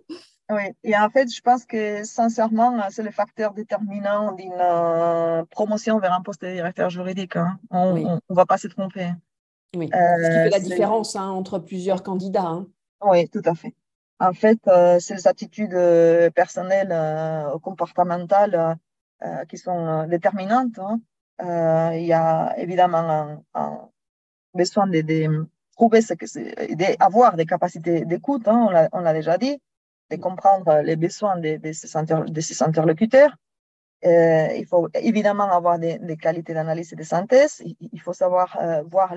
Oui, et en fait, je pense que sincèrement, c'est le facteur déterminant d'une promotion vers un poste de directeur juridique. Hein. Oui, On va pas se tromper. oui. C'est ce qui fait la C'est différence, hein, entre plusieurs candidats, hein. Oui, tout à fait. En fait, c'est les attitudes personnelles, comportementales qui sont déterminantes. Hein. Il y a évidemment un besoin de trouver d'avoir des capacités d'écoute, hein, on l'a déjà dit, de comprendre les besoins de ses interlocuteurs. Il faut évidemment avoir des qualités d'analyse et de synthèse. Il faut savoir voir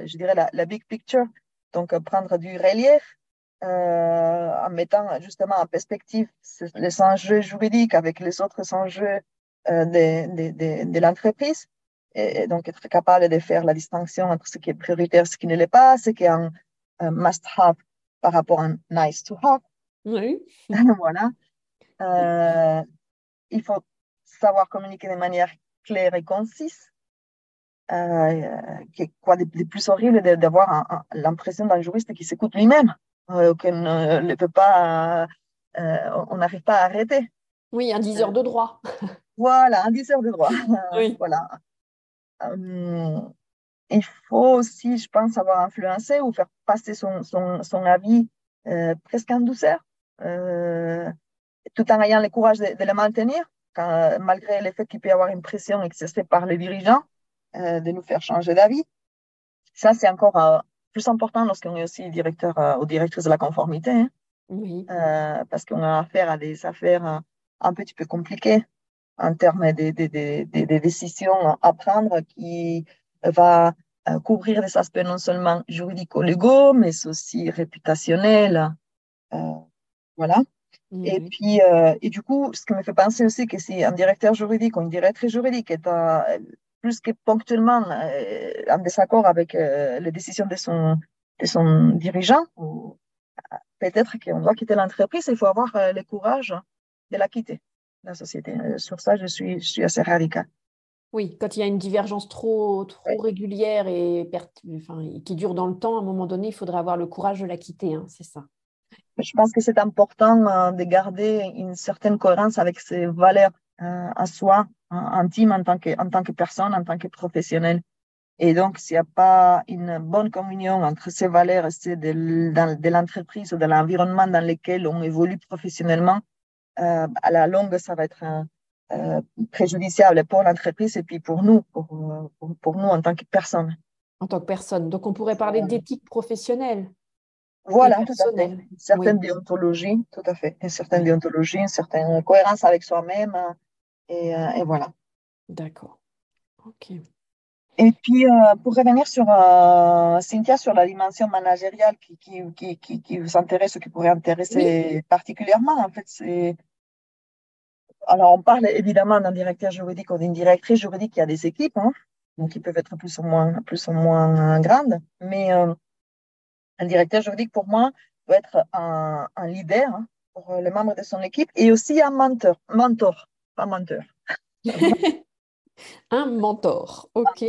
je dirais la big picture, donc prendre du relief en mettant justement en perspective les enjeux juridiques avec les autres enjeux de l'entreprise. Et donc, être capable de faire la distinction entre ce qui est prioritaire, ce qui ne l'est pas, ce qui est un must-have par rapport à un nice-to-have. Oui. Voilà. Il faut savoir communiquer de manière claire et concise. Quoi de plus horrible d'avoir l'impression d'un juriste qui s'écoute lui-même, qu'on ne peut pas, on n'arrive pas à arrêter. Oui, un diseur de droit. Voilà, un diseur de droit. Oui. Voilà. Il faut aussi, je pense, savoir influencer ou faire passer son avis presque en douceur, tout en ayant le courage de le maintenir, malgré le fait qu'il peut y avoir une pression exercée par les dirigeants de nous faire changer d'avis. Ça, c'est encore plus important lorsqu'on est aussi directeur ou directrice de la conformité, hein, Oui. parce qu'on a affaire à des affaires un petit peu compliquées en termes de décisions à prendre qui va couvrir des aspects non seulement juridico-légaux, mais aussi réputationnels. Voilà. Et Oui. puis, et du coup, ce qui me fait penser aussi que si un directeur juridique ou une directrice juridique est plus que ponctuellement en désaccord avec les décisions de son dirigeant, peut-être qu'on doit quitter l'entreprise, il faut avoir le courage de la quitter, la société. Sur ça, je suis assez radical. Oui, quand il y a une divergence trop Ouais. régulière et qui dure dans le temps, à un moment donné, il faudra avoir le courage de la quitter, hein, c'est ça. Je pense que c'est important de garder une certaine cohérence avec ses valeurs à soi, intime en tant que personne, en tant que professionnel. Et donc, s'il n'y a pas une bonne communion entre ces valeurs et celles de l'entreprise ou de l'environnement dans lequel on évolue professionnellement, à la longue, ça va être préjudiciable pour l'entreprise et puis pour nous en tant que personne. En tant que personne. Donc, on pourrait parler d'éthique professionnelle et Voilà, tout à fait. personnelle. Une certaine Oui, déontologie, tout à fait. Une certaine oui, déontologie, une certaine cohérence avec soi-même. Et voilà. d'accord. OK. Et puis, pour revenir sur Cynthia, sur la dimension managériale qui vous intéresse ou qui pourrait Oui, intéresser particulièrement, en fait, alors, on parle évidemment d'un directeur juridique ou d'une directrice juridique qui a des équipes, hein, donc qui peuvent être plus ou moins grandes, mais un directeur juridique, pour moi, doit être un leader, hein, pour les membres de son équipe et aussi un mentor, pas menteur. un mentor. OK.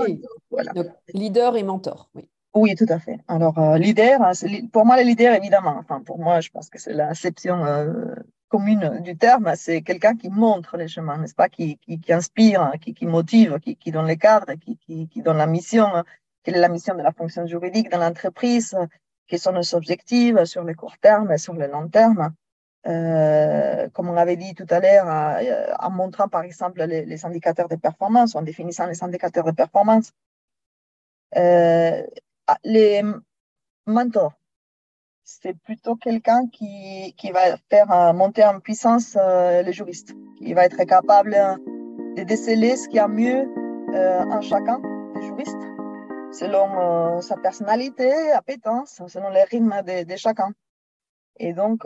Voilà. Donc, leader et mentor. Oui. Oui, tout à fait. Alors, leader, hein, pour moi, le leader, évidemment, enfin, pour moi, je pense que c'est l'acception commune du terme, c'est quelqu'un qui montre les chemins, n'est-ce pas, qui inspire, hein, qui motive, qui donne les cadres, qui donne la mission, hein. Quelle est la mission de la fonction juridique dans l'entreprise, quels sont nos objectifs sur le court terme et sur le long terme. comme on avait dit tout à l'heure, en montrant par exemple les indicateurs de performance, en définissant les indicateurs de performance. Les mentors, c'est plutôt quelqu'un qui va faire monter en puissance les juristes, qui va être capable de déceler ce qu'il y a mieux en chacun des juristes, selon sa personnalité, appétence, selon les rythmes de chacun. Et donc,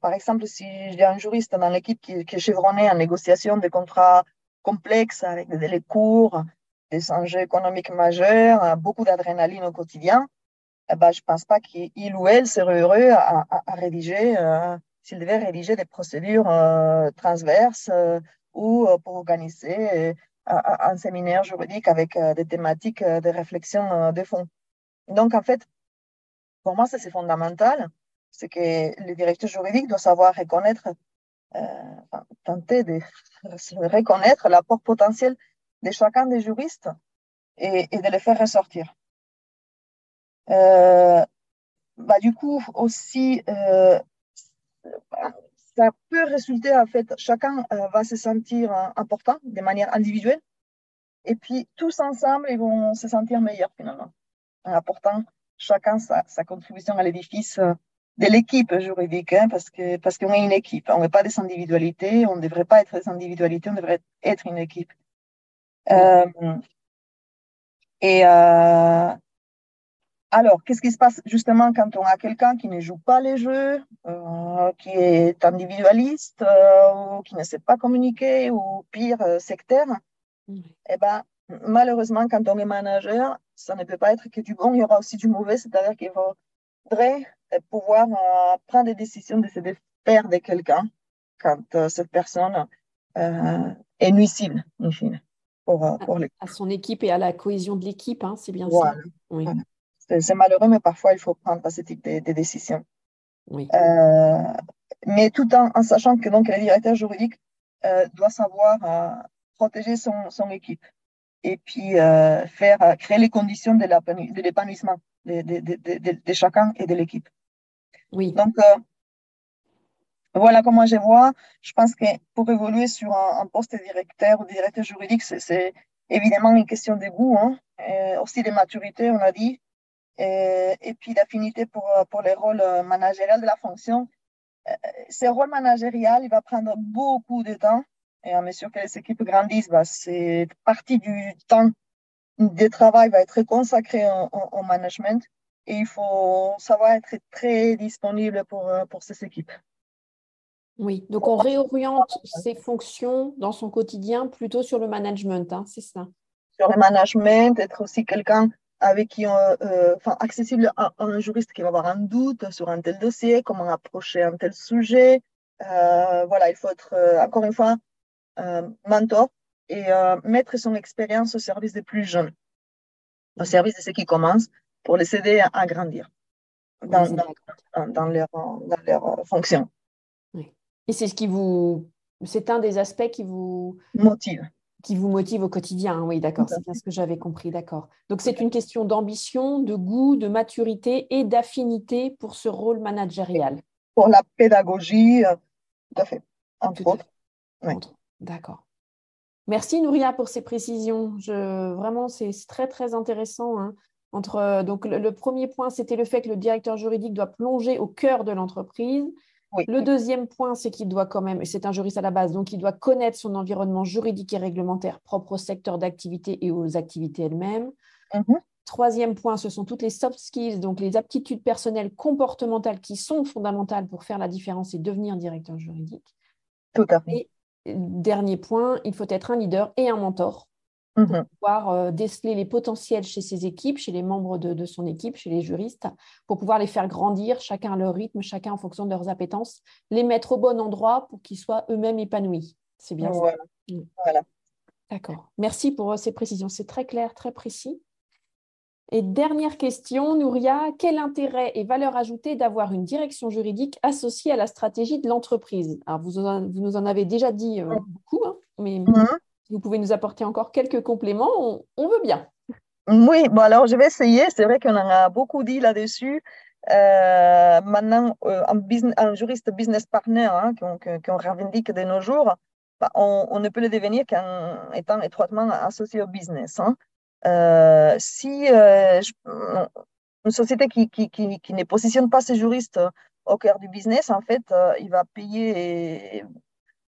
par exemple, si j'ai un juriste dans l'équipe qui est chevronné en négociation de contrats complexes avec des délais courts, des enjeux économiques majeurs, beaucoup d'adrénaline au quotidien, je ne pense pas qu'il ou elle serait heureux à rédiger, s'il devait rédiger des procédures transverses ou pour organiser un séminaire juridique avec des thématiques de réflexion de fond. Donc, en fait, pour moi, ça, c'est fondamental. C'est que le directeur juridique doit savoir reconnaître, tenter de reconnaître l'apport potentiel de chacun des juristes et de les faire ressortir. Du coup, aussi, ça peut résulter, en fait, chacun va se sentir important de manière individuelle et puis tous ensemble, ils vont se sentir meilleurs finalement, en apportant chacun sa contribution à l'édifice de l'équipe juridique, hein, parce qu'on est une équipe. On n'est pas des individualités, on ne devrait pas être des individualités, on devrait être une équipe. Alors, qu'est-ce qui se passe justement quand on a quelqu'un qui ne joue pas les jeux, qui est individualiste, ou qui ne sait pas communiquer, ou pire, sectaire? Eh ben, malheureusement, quand on est manager, ça ne peut pas être que du bon, il y aura aussi du mauvais, c'est-à-dire qu'il faudrait pouvoir prendre des décisions de se défaire de quelqu'un quand cette personne est nuisible, in fine, pour l'équipe. À son équipe et à la cohésion de l'équipe, hein, c'est bien Voilà. ça. Oui. Voilà. C'est malheureux, mais parfois, il faut prendre ce type de décisions. Oui. Mais tout en sachant que donc, le directeur juridique doit savoir protéger son équipe et puis créer les conditions de l'épanouissement de chacun et de l'équipe. Oui. Donc, voilà comment je vois. Je pense que pour évoluer sur un poste de directeur ou de directeur juridique, c'est évidemment une question de goût, hein, aussi de maturité, on a dit, et puis d'affinité pour les rôles managériels de la fonction. Ce rôle managérial, il va prendre beaucoup de temps. Et à mesure que les équipes grandissent, cette partie du temps de travail va être consacrée au management. Et il faut savoir être très disponible pour ces équipes. Oui, donc on réoriente ses fonctions dans son quotidien plutôt sur le management, hein, c'est ça. Sur le management, être aussi quelqu'un avec qui accessible à un juriste qui va avoir un doute sur un tel dossier, comment approcher un tel sujet. Voilà, il faut être, encore une fois, mentor et mettre son expérience au service des plus jeunes, au service de ceux qui commencent, pour les aider à grandir dans leur fonction. Oui. Et c'est c'est un des aspects qui vous Motive. Au quotidien, hein. Oui, d'accord, c'est bien ce que j'avais compris, d'accord. Donc c'est une question d'ambition, de goût, de maturité et d'affinité pour ce rôle managérial. Pour la pédagogie, tout à fait, entre autres. Oui. D'accord. Merci Nouria pour ces précisions. Vraiment, c'est très, très intéressant, hein. Donc, le premier point, c'était le fait que le directeur juridique doit plonger au cœur de l'entreprise. Oui. Le deuxième point, c'est qu'il doit quand même, c'est un juriste à la base, donc il doit connaître son environnement juridique et réglementaire propre au secteur d'activité et aux activités elles-mêmes. Troisième point, ce sont toutes les soft skills, donc les aptitudes personnelles comportementales qui sont fondamentales pour faire la différence et devenir directeur juridique. Tout à fait. Et dernier point, il faut être un leader et un mentor pour pouvoir déceler les potentiels chez ses équipes, chez les membres de son équipe, chez les juristes, pour pouvoir les faire grandir, chacun à leur rythme, chacun en fonction de leurs appétences, les mettre au bon endroit pour qu'ils soient eux-mêmes épanouis. C'est bien ça. Voilà. D'accord. Merci pour ces précisions. C'est très clair, très précis. Et dernière question, Nouria, quel intérêt et valeur ajoutée d'avoir une direction juridique associée à la stratégie de l'entreprise? Alors, vous nous en avez déjà dit beaucoup, hein, mais si vous pouvez nous apporter encore quelques compléments, on veut bien. Oui, bon alors je vais essayer. C'est vrai qu'on en a beaucoup dit là-dessus. Maintenant, un juriste business partner hein, qu'on revendique de nos jours, bah, on ne peut le devenir qu'en étant étroitement associé au business. Hein. Si une société qui ne positionne pas ses juristes au cœur du business, en fait, il va payer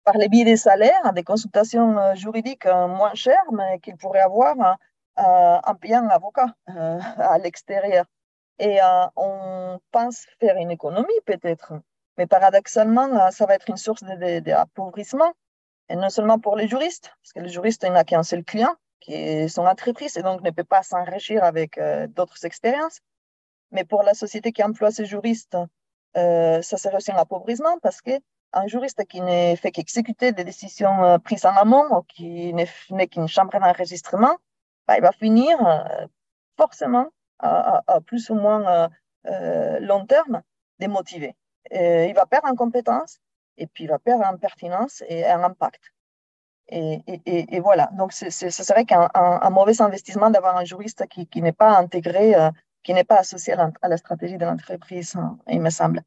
par les biais des salaires des consultations juridiques moins chères, mais qu'il pourrait avoir en payant un avocat à l'extérieur. Et on pense faire une économie peut-être, mais paradoxalement, ça va être une source d'appauvrissement, et non seulement pour les juristes, parce que le juriste n'a qu'un seul client, qui est son entreprise, et donc ne peut pas s'enrichir avec d'autres expériences, mais pour la société qui emploie ces juristes, ça serait aussi un appauvrissement, parce qu'un juriste qui ne fait qu'exécuter des décisions prises en amont, ou qui n'est qu'une chambre d'enregistrement, bah, il va finir forcément à plus ou moins long terme démotivé. Il va perdre en compétences et puis il va perdre en pertinence et en impact. Et voilà, donc ce serait qu'un mauvais investissement d'avoir un juriste qui n'est pas intégré, qui n'est pas associé à la stratégie de l'entreprise, hein, il me semble.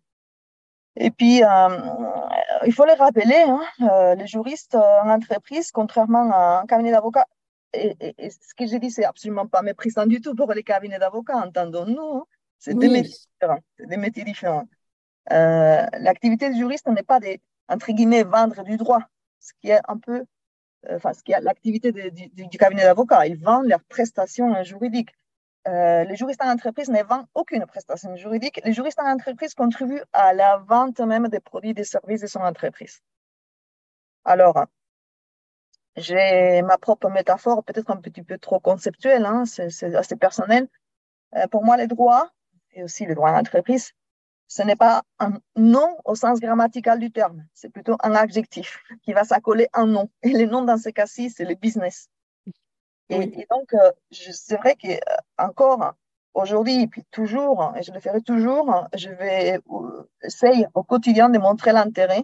Et puis, il faut les rappeler, hein, les juristes en entreprise, contrairement à un cabinet d'avocats, et ce que j'ai dit, c'est absolument pas méprisant du tout pour les cabinets d'avocats, entendons-nous, hein, c'est des Oui, métiers différents. C'est des métiers différents. L'activité du juriste n'est pas entre guillemets, vendre du droit, ce qui est un peu, enfin, ce qui est l'activité du cabinet d'avocats. Ils vendent leurs prestations juridiques. Les juristes en entreprise ne vendent aucune prestation juridique. Les juristes en entreprise contribuent à la vente même des produits et des services de son entreprise. Alors, j'ai ma propre métaphore, peut-être un petit peu trop conceptuelle, hein, c'est assez personnel. Pour moi, les droits, et aussi les droits en entreprise, ce n'est pas un nom au sens grammatical du terme, c'est plutôt un adjectif qui va s'accoler à un nom. Et les noms dans ce cas-ci, c'est le business. oui, Et donc, c'est vrai qu'encore aujourd'hui, et puis toujours, et je le ferai toujours, je vais essayer au quotidien de montrer l'intérêt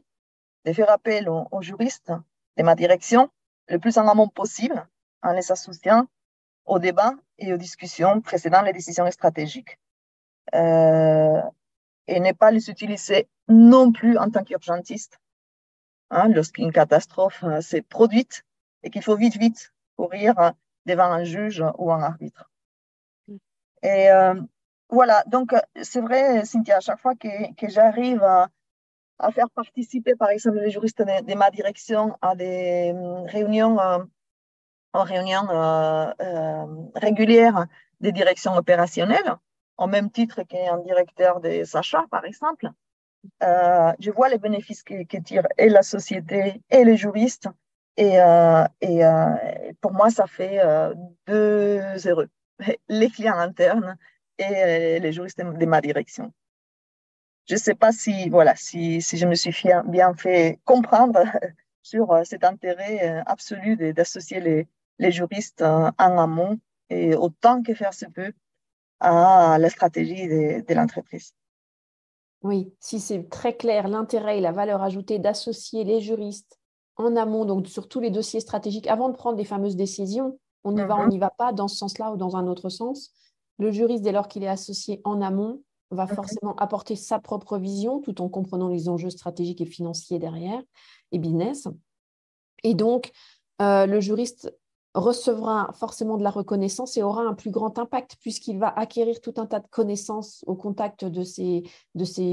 de faire appel aux juristes de ma direction le plus en amont possible, en les associant aux débats et aux discussions précédant les décisions stratégiques. Et ne pas les utiliser non plus en tant qu'urgentistes, hein, lorsqu'une catastrophe s'est produite et qu'il faut vite courir devant un juge ou un arbitre. Et voilà, donc c'est vrai, Cynthia, à chaque fois que j'arrive à faire participer, par exemple, les juristes de ma direction à des réunions, en réunions régulières des directions opérationnelles, au même titre qu'un directeur des achats, par exemple, je vois les bénéfices que tire et la société et les juristes. Et pour moi, ça fait deux heureux. Les clients internes et les juristes de ma direction. Je ne sais pas si, voilà, si je me suis bien fait comprendre sur cet intérêt absolu d'associer les juristes en amont et autant que faire se peut à la stratégie de l'entreprise. oui. Si c'est très clair, l'intérêt et la valeur ajoutée d'associer les juristes en amont, donc sur tous les dossiers stratégiques, avant de prendre les fameuses décisions, on n'y va pas dans ce sens-là ou dans un autre sens. Le juriste, dès lors qu'il est associé en amont, va forcément apporter sa propre vision tout en comprenant les enjeux stratégiques et financiers derrière et business. Et donc, le juriste recevra forcément de la reconnaissance et aura un plus grand impact puisqu'il va acquérir tout un tas de connaissances au contact de ces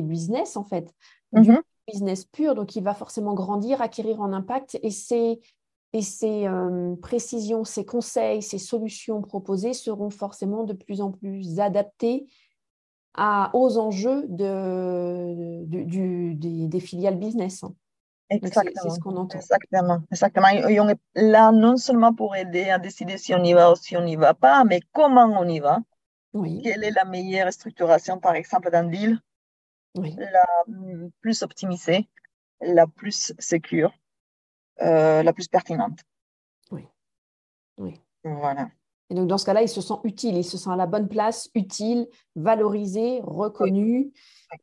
business, en fait, du business pur. Donc, il va forcément grandir, acquérir en impact et ces précisions, ces conseils, ces solutions proposées seront forcément de plus en plus adaptées aux enjeux des filiales business. Donc, c'est ce Exactement, qu'on entend. exactement, exactement. Et on est là non seulement pour aider à décider si on y va ou si on n'y va pas, mais comment on y va. Oui, Quelle est la meilleure structuration, par exemple, d'un deal, oui, la plus optimisée, la plus sécure, la plus pertinente. oui, oui. Voilà. Et donc, dans ce cas-là, il se sent utile, il se sent à la bonne place, utile, valorisé, Oui, reconnu.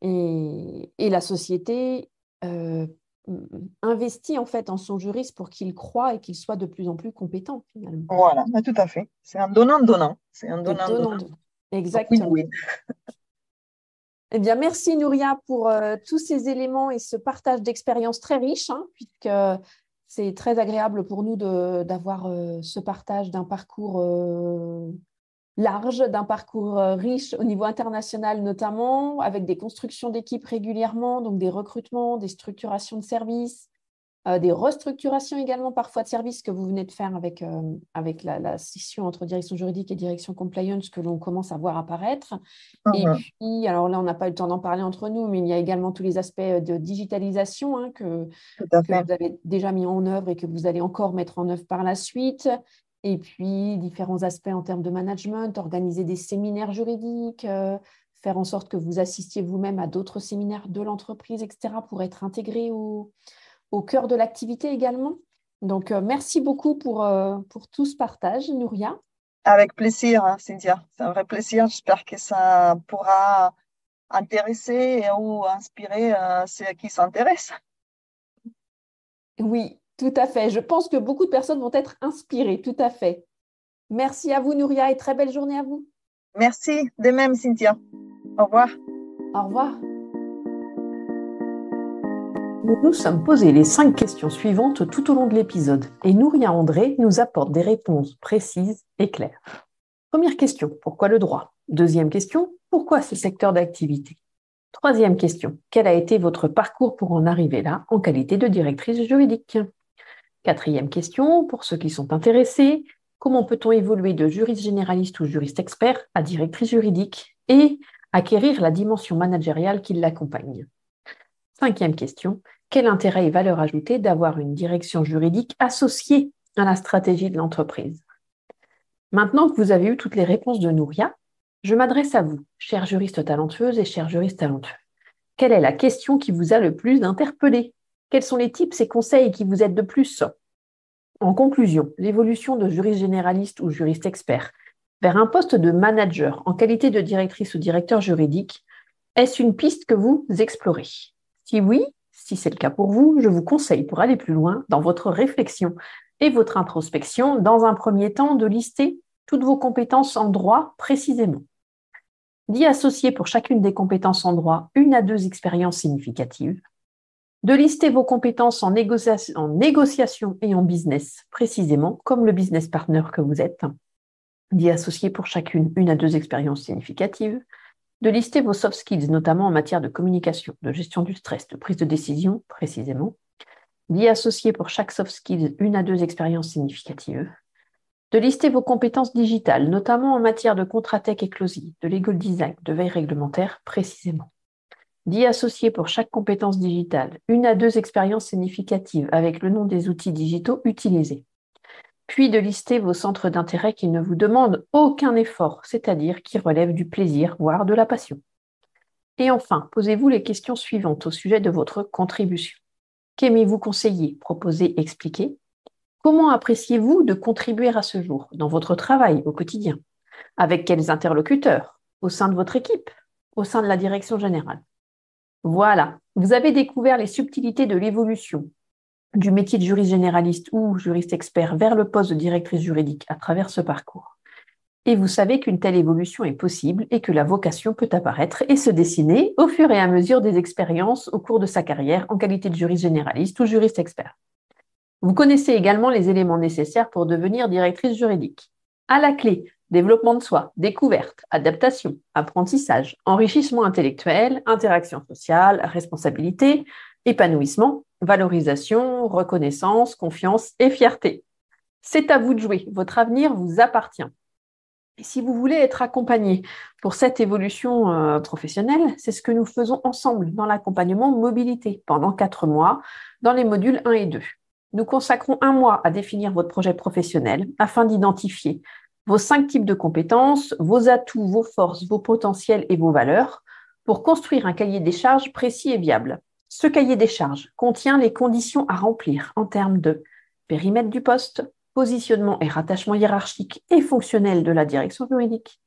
Et la société investit en fait en son juriste pour qu'il croie et qu'il soit de plus en plus compétent, finalement. voilà, mais tout à fait. C'est un donnant-donnant. C'est un C'est donnant-donnant. donnant. Donc, oui, Exactement. oui. Eh bien, merci Nouria pour tous ces éléments et ce partage d'expériences très riche, puisque c'est très agréable pour nous d'avoir ce partage d'un parcours large, d'un parcours riche au niveau international notamment, avec des constructions d'équipes régulièrement, donc des recrutements, des structurations de services, des restructurations également parfois de services que vous venez de faire avec la scission entre direction juridique et direction compliance que l'on commence à voir apparaître. Et puis, alors là, on n'a pas eu le temps d'en parler entre nous, mais il y a également tous les aspects de digitalisation que vous avez déjà mis en œuvre et que vous allez encore mettre en œuvre par la suite. Et puis, différents aspects en termes de management, organiser des séminaires juridiques, faire en sorte que vous assistiez vous-même à d'autres séminaires de l'entreprise, etc., pour être intégré au cœur de l'activité également. Donc, merci beaucoup pour tout ce partage, Nouria. Avec plaisir, Cynthia. C'est un vrai plaisir. J'espère que ça pourra intéresser ou inspirer ceux qui s'intéressent. Oui, tout à fait. Je pense que beaucoup de personnes vont être inspirées, tout à fait. Merci à vous, Nouria, et très belle journée à vous. Merci, de même, Cynthia. Au revoir. Au revoir. Nous nous sommes posé les 5 questions suivantes tout au long de l'épisode et Nouria André nous apporte des réponses précises et claires. Première question, pourquoi le droit? Deuxième question, pourquoi ce secteur d'activité? Troisième question, quel a été votre parcours pour en arriver là en qualité de directrice juridique? Quatrième question, pour ceux qui sont intéressés, comment peut-on évoluer de juriste généraliste ou juriste expert à directrice juridique et acquérir la dimension managériale qui l'accompagne? Cinquième question, quel intérêt et valeur ajoutée d'avoir une direction juridique associée à la stratégie de l'entreprise? Maintenant que vous avez eu toutes les réponses de Nouria, je m'adresse à vous, chère juriste talentueuse et chère juriste talentueux. Quelle est la question qui vous a le plus interpellé? Quels sont les tips et conseils qui vous aident de plus? En conclusion, l'évolution de juriste généraliste ou juriste expert vers un poste de manager en qualité de directrice ou directeur juridique, est-ce une piste que vous explorez? Si oui, si c'est le cas pour vous, je vous conseille pour aller plus loin dans votre réflexion et votre introspection, dans un premier temps, de lister toutes vos compétences en droit précisément. D'y associer pour chacune des compétences en droit 1 à 2 expériences significatives. De lister vos compétences en négociation et en business précisément, comme le business partner que vous êtes. D'y associer pour chacune 1 à 2 expériences significatives. De lister vos soft skills, notamment en matière de communication, de gestion du stress, de prise de décision, précisément. D'y associer pour chaque soft skills 1 à 2 expériences significatives. De lister vos compétences digitales, notamment en matière de contrat tech et closing, de legal design, de veille réglementaire, précisément. D'y associer pour chaque compétence digitale 1 à 2 expériences significatives avec le nom des outils digitaux utilisés. Puis de lister vos centres d'intérêt qui ne vous demandent aucun effort, c'est-à-dire qui relèvent du plaisir, voire de la passion. Et enfin, posez-vous les questions suivantes au sujet de votre contribution. Qu'aimez-vous conseiller, proposer, expliquer? Comment appréciez-vous de contribuer à ce jour, dans votre travail au quotidien? Avec quels interlocuteurs? Au sein de votre équipe? Au sein de la direction générale? Voilà, vous avez découvert les subtilités de l'évolution du métier de juriste généraliste ou juriste expert vers le poste de directrice juridique à travers ce parcours. Et vous savez qu'une telle évolution est possible et que la vocation peut apparaître et se dessiner au fur et à mesure des expériences au cours de sa carrière en qualité de juriste généraliste ou juriste expert. Vous connaissez également les éléments nécessaires pour devenir directrice juridique. À la clé, développement de soi, découverte, adaptation, apprentissage, enrichissement intellectuel, interaction sociale, responsabilité, épanouissement, valorisation, reconnaissance, confiance et fierté. C'est à vous de jouer, votre avenir vous appartient. Et si vous voulez être accompagné pour cette évolution professionnelle, c'est ce que nous faisons ensemble dans l'accompagnement mobilité pendant 4 mois dans les modules 1 et 2. Nous consacrons 1 mois à définir votre projet professionnel afin d'identifier vos 5 types de compétences, vos atouts, vos forces, vos potentiels et vos valeurs pour construire un cahier des charges précis et viable. Ce cahier des charges contient les conditions à remplir en termes de périmètre du poste, positionnement et rattachement hiérarchique et fonctionnel de la direction juridique,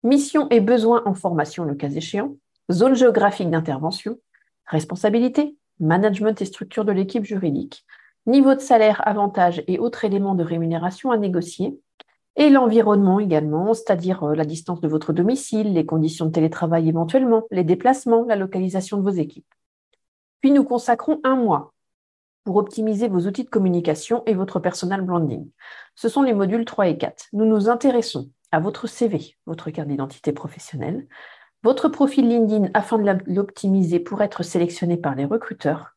mission et besoins en formation le cas échéant, zone géographique d'intervention, responsabilité, management et structure de l'équipe juridique, niveau de salaire, avantages et autres éléments de rémunération à négocier, et l'environnement également, c'est-à-dire la distance de votre domicile, les conditions de télétravail éventuellement, les déplacements, la localisation de vos équipes. Puis nous consacrons 1 mois pour optimiser vos outils de communication et votre personal branding. Ce sont les modules 3 et 4. Nous nous intéressons à votre CV, votre carte d'identité professionnelle, votre profil LinkedIn afin de l'optimiser pour être sélectionné par les recruteurs,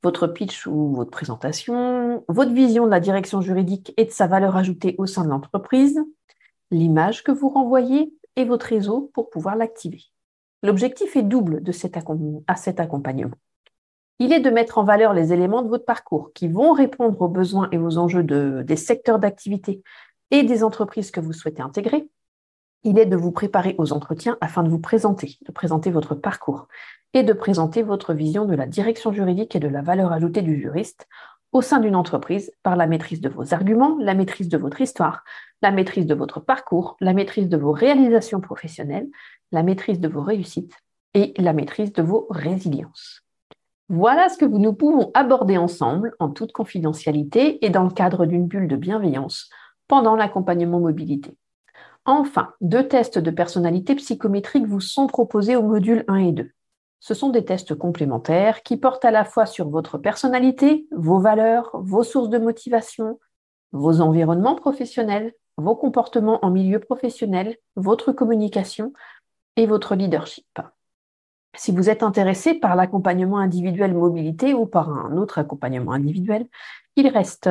votre pitch ou votre présentation, votre vision de la direction juridique et de sa valeur ajoutée au sein de l'entreprise, l'image que vous renvoyez et votre réseau pour pouvoir l'activer. L'objectif est double à cet accompagnement. Il est de mettre en valeur les éléments de votre parcours qui vont répondre aux besoins et aux enjeux des secteurs d'activité et des entreprises que vous souhaitez intégrer. Il est de vous préparer aux entretiens afin de présenter votre parcours et de présenter votre vision de la direction juridique et de la valeur ajoutée du juriste au sein d'une entreprise par la maîtrise de vos arguments, la maîtrise de votre histoire, la maîtrise de votre parcours, la maîtrise de vos réalisations professionnelles, la maîtrise de vos réussites et la maîtrise de vos résiliences. Voilà ce que nous pouvons aborder ensemble en toute confidentialité et dans le cadre d'une bulle de bienveillance pendant l'accompagnement mobilité. Enfin, 2 tests de personnalité psychométrique vous sont proposés au module 1 et 2. Ce sont des tests complémentaires qui portent à la fois sur votre personnalité, vos valeurs, vos sources de motivation, vos environnements professionnels, vos comportements en milieu professionnel, votre communication et votre leadership. Si vous êtes intéressé par l'accompagnement individuel mobilité ou par un autre accompagnement individuel, il reste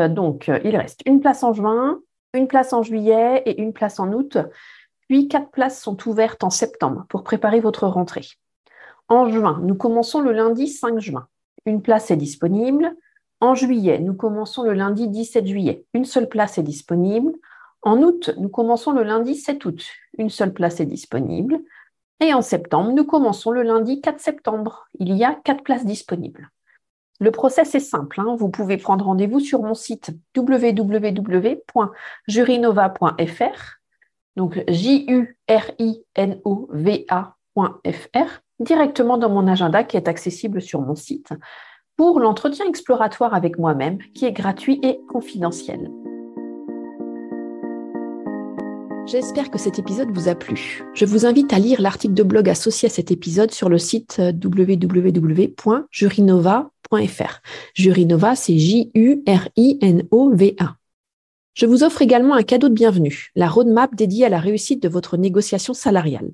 une place en juin, une place en juillet et une place en août, puis 4 places sont ouvertes en septembre pour préparer votre rentrée. En juin, nous commençons le lundi 5 juin. Une place est disponible. En juillet, nous commençons le lundi 17 juillet. Une seule place est disponible. En août, nous commençons le lundi 7 août. Une seule place est disponible. Et en septembre, nous commençons le lundi 4 septembre. Il y a 4 places disponibles. Le process est simple. Vous pouvez prendre rendez-vous sur mon site www.jurinova.fr, donc jurinova.fr, directement dans mon agenda qui est accessible sur mon site, pour l'entretien exploratoire avec moi-même qui est gratuit et confidentiel. J'espère que cet épisode vous a plu. Je vous invite à lire l'article de blog associé à cet épisode sur le site www.jurinova.fr. Jurinova, c'est Jurinova. Je vous offre également un cadeau de bienvenue, la roadmap dédiée à la réussite de votre négociation salariale.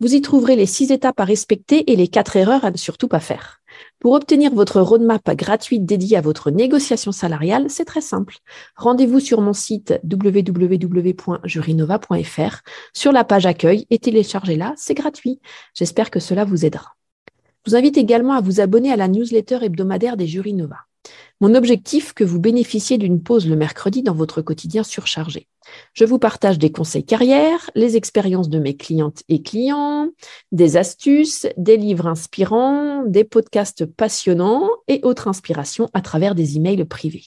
Vous y trouverez les 6 étapes à respecter et les 4 erreurs à ne surtout pas faire. Pour obtenir votre roadmap gratuite dédiée à votre négociation salariale, c'est très simple. Rendez-vous sur mon site www.jurinova.fr sur la page accueil et téléchargez-la, c'est gratuit. J'espère que cela vous aidera. Je vous invite également à vous abonner à la newsletter hebdomadaire des Jurinova. Mon objectif, que vous bénéficiez d'une pause le mercredi dans votre quotidien surchargé. Je vous partage des conseils carrière, les expériences de mes clientes et clients, des astuces, des livres inspirants, des podcasts passionnants et autres inspirations à travers des emails privés.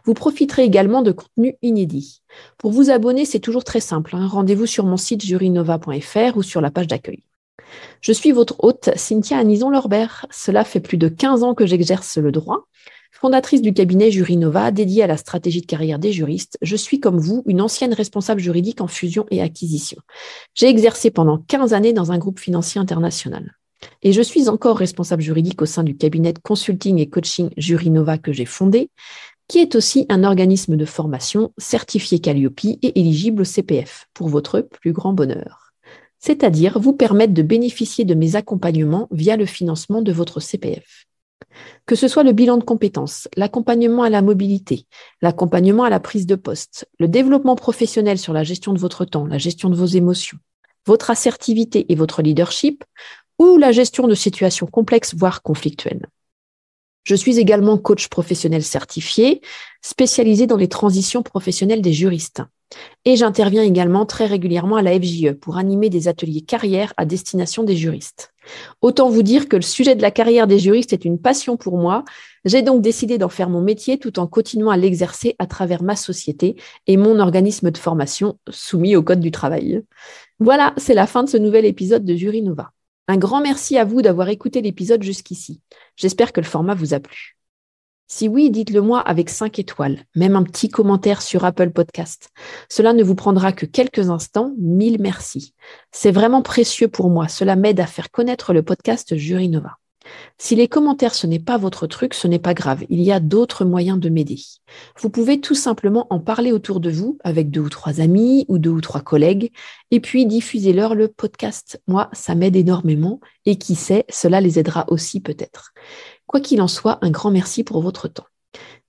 Vous profiterez également de contenus inédits. Pour vous abonner, c'est toujours très simple. Rendez-vous sur mon site jurinova.fr ou sur la page d'accueil. Je suis votre hôte, Cynthia Anison-Lorbert. Cela fait plus de 15 ans que j'exerce le droit. Fondatrice du cabinet Jurinova, dédié à la stratégie de carrière des juristes, je suis comme vous une ancienne responsable juridique en fusion et acquisition. J'ai exercé pendant 15 années dans un groupe financier international. Et je suis encore responsable juridique au sein du cabinet de consulting et coaching Jurinova que j'ai fondé, qui est aussi un organisme de formation certifié Calliope et éligible au CPF, pour votre plus grand bonheur. C'est-à-dire vous permettre de bénéficier de mes accompagnements via le financement de votre CPF. Que ce soit le bilan de compétences, l'accompagnement à la mobilité, l'accompagnement à la prise de poste, le développement professionnel sur la gestion de votre temps, la gestion de vos émotions, votre assertivité et votre leadership, ou la gestion de situations complexes, voire conflictuelles. Je suis également coach professionnel certifié, spécialisé dans les transitions professionnelles des juristes. Et j'interviens également très régulièrement à la FJE pour animer des ateliers carrière à destination des juristes. Autant vous dire que le sujet de la carrière des juristes est une passion pour moi. J'ai donc décidé d'en faire mon métier tout en continuant à l'exercer à travers ma société et mon organisme de formation soumis au Code du travail. Voilà, c'est la fin de ce nouvel épisode de Jurinova. Un grand merci à vous d'avoir écouté l'épisode jusqu'ici. J'espère que le format vous a plu. Si oui, dites-le moi avec 5 étoiles, même un petit commentaire sur Apple Podcast. Cela ne vous prendra que quelques instants. 1000 merci. C'est vraiment précieux pour moi. Cela m'aide à faire connaître le podcast Jury Nova. Si les commentaires, ce n'est pas votre truc, ce n'est pas grave. Il y a d'autres moyens de m'aider. Vous pouvez tout simplement en parler autour de vous avec 2 ou 3 amis ou 2 ou 3 collègues et puis diffusez-leur le podcast. Moi, ça m'aide énormément et qui sait, cela les aidera aussi peut-être. Quoi qu'il en soit, un grand merci pour votre temps.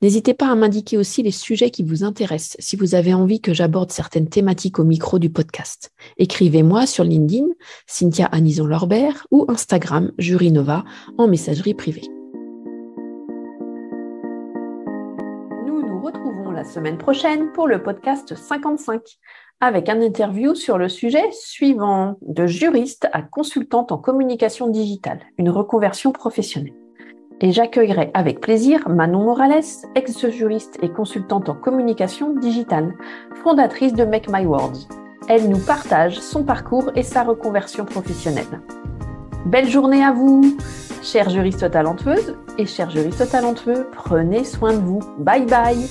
N'hésitez pas à m'indiquer aussi les sujets qui vous intéressent si vous avez envie que j'aborde certaines thématiques au micro du podcast. Écrivez-moi sur LinkedIn, Cynthia Anison-Lorbert ou Instagram, Jury Nova, en messagerie privée. Nous nous retrouvons la semaine prochaine pour le podcast 55 avec un interview sur le sujet suivant, de juriste à consultante en communication digitale, une reconversion professionnelle. Et j'accueillerai avec plaisir Manon Morales, ex-juriste et consultante en communication digitale, fondatrice de Make My Words. Elle nous partage son parcours et sa reconversion professionnelle. Belle journée à vous, chères juristes talentueuses et chers juristes talentueux, prenez soin de vous. Bye bye.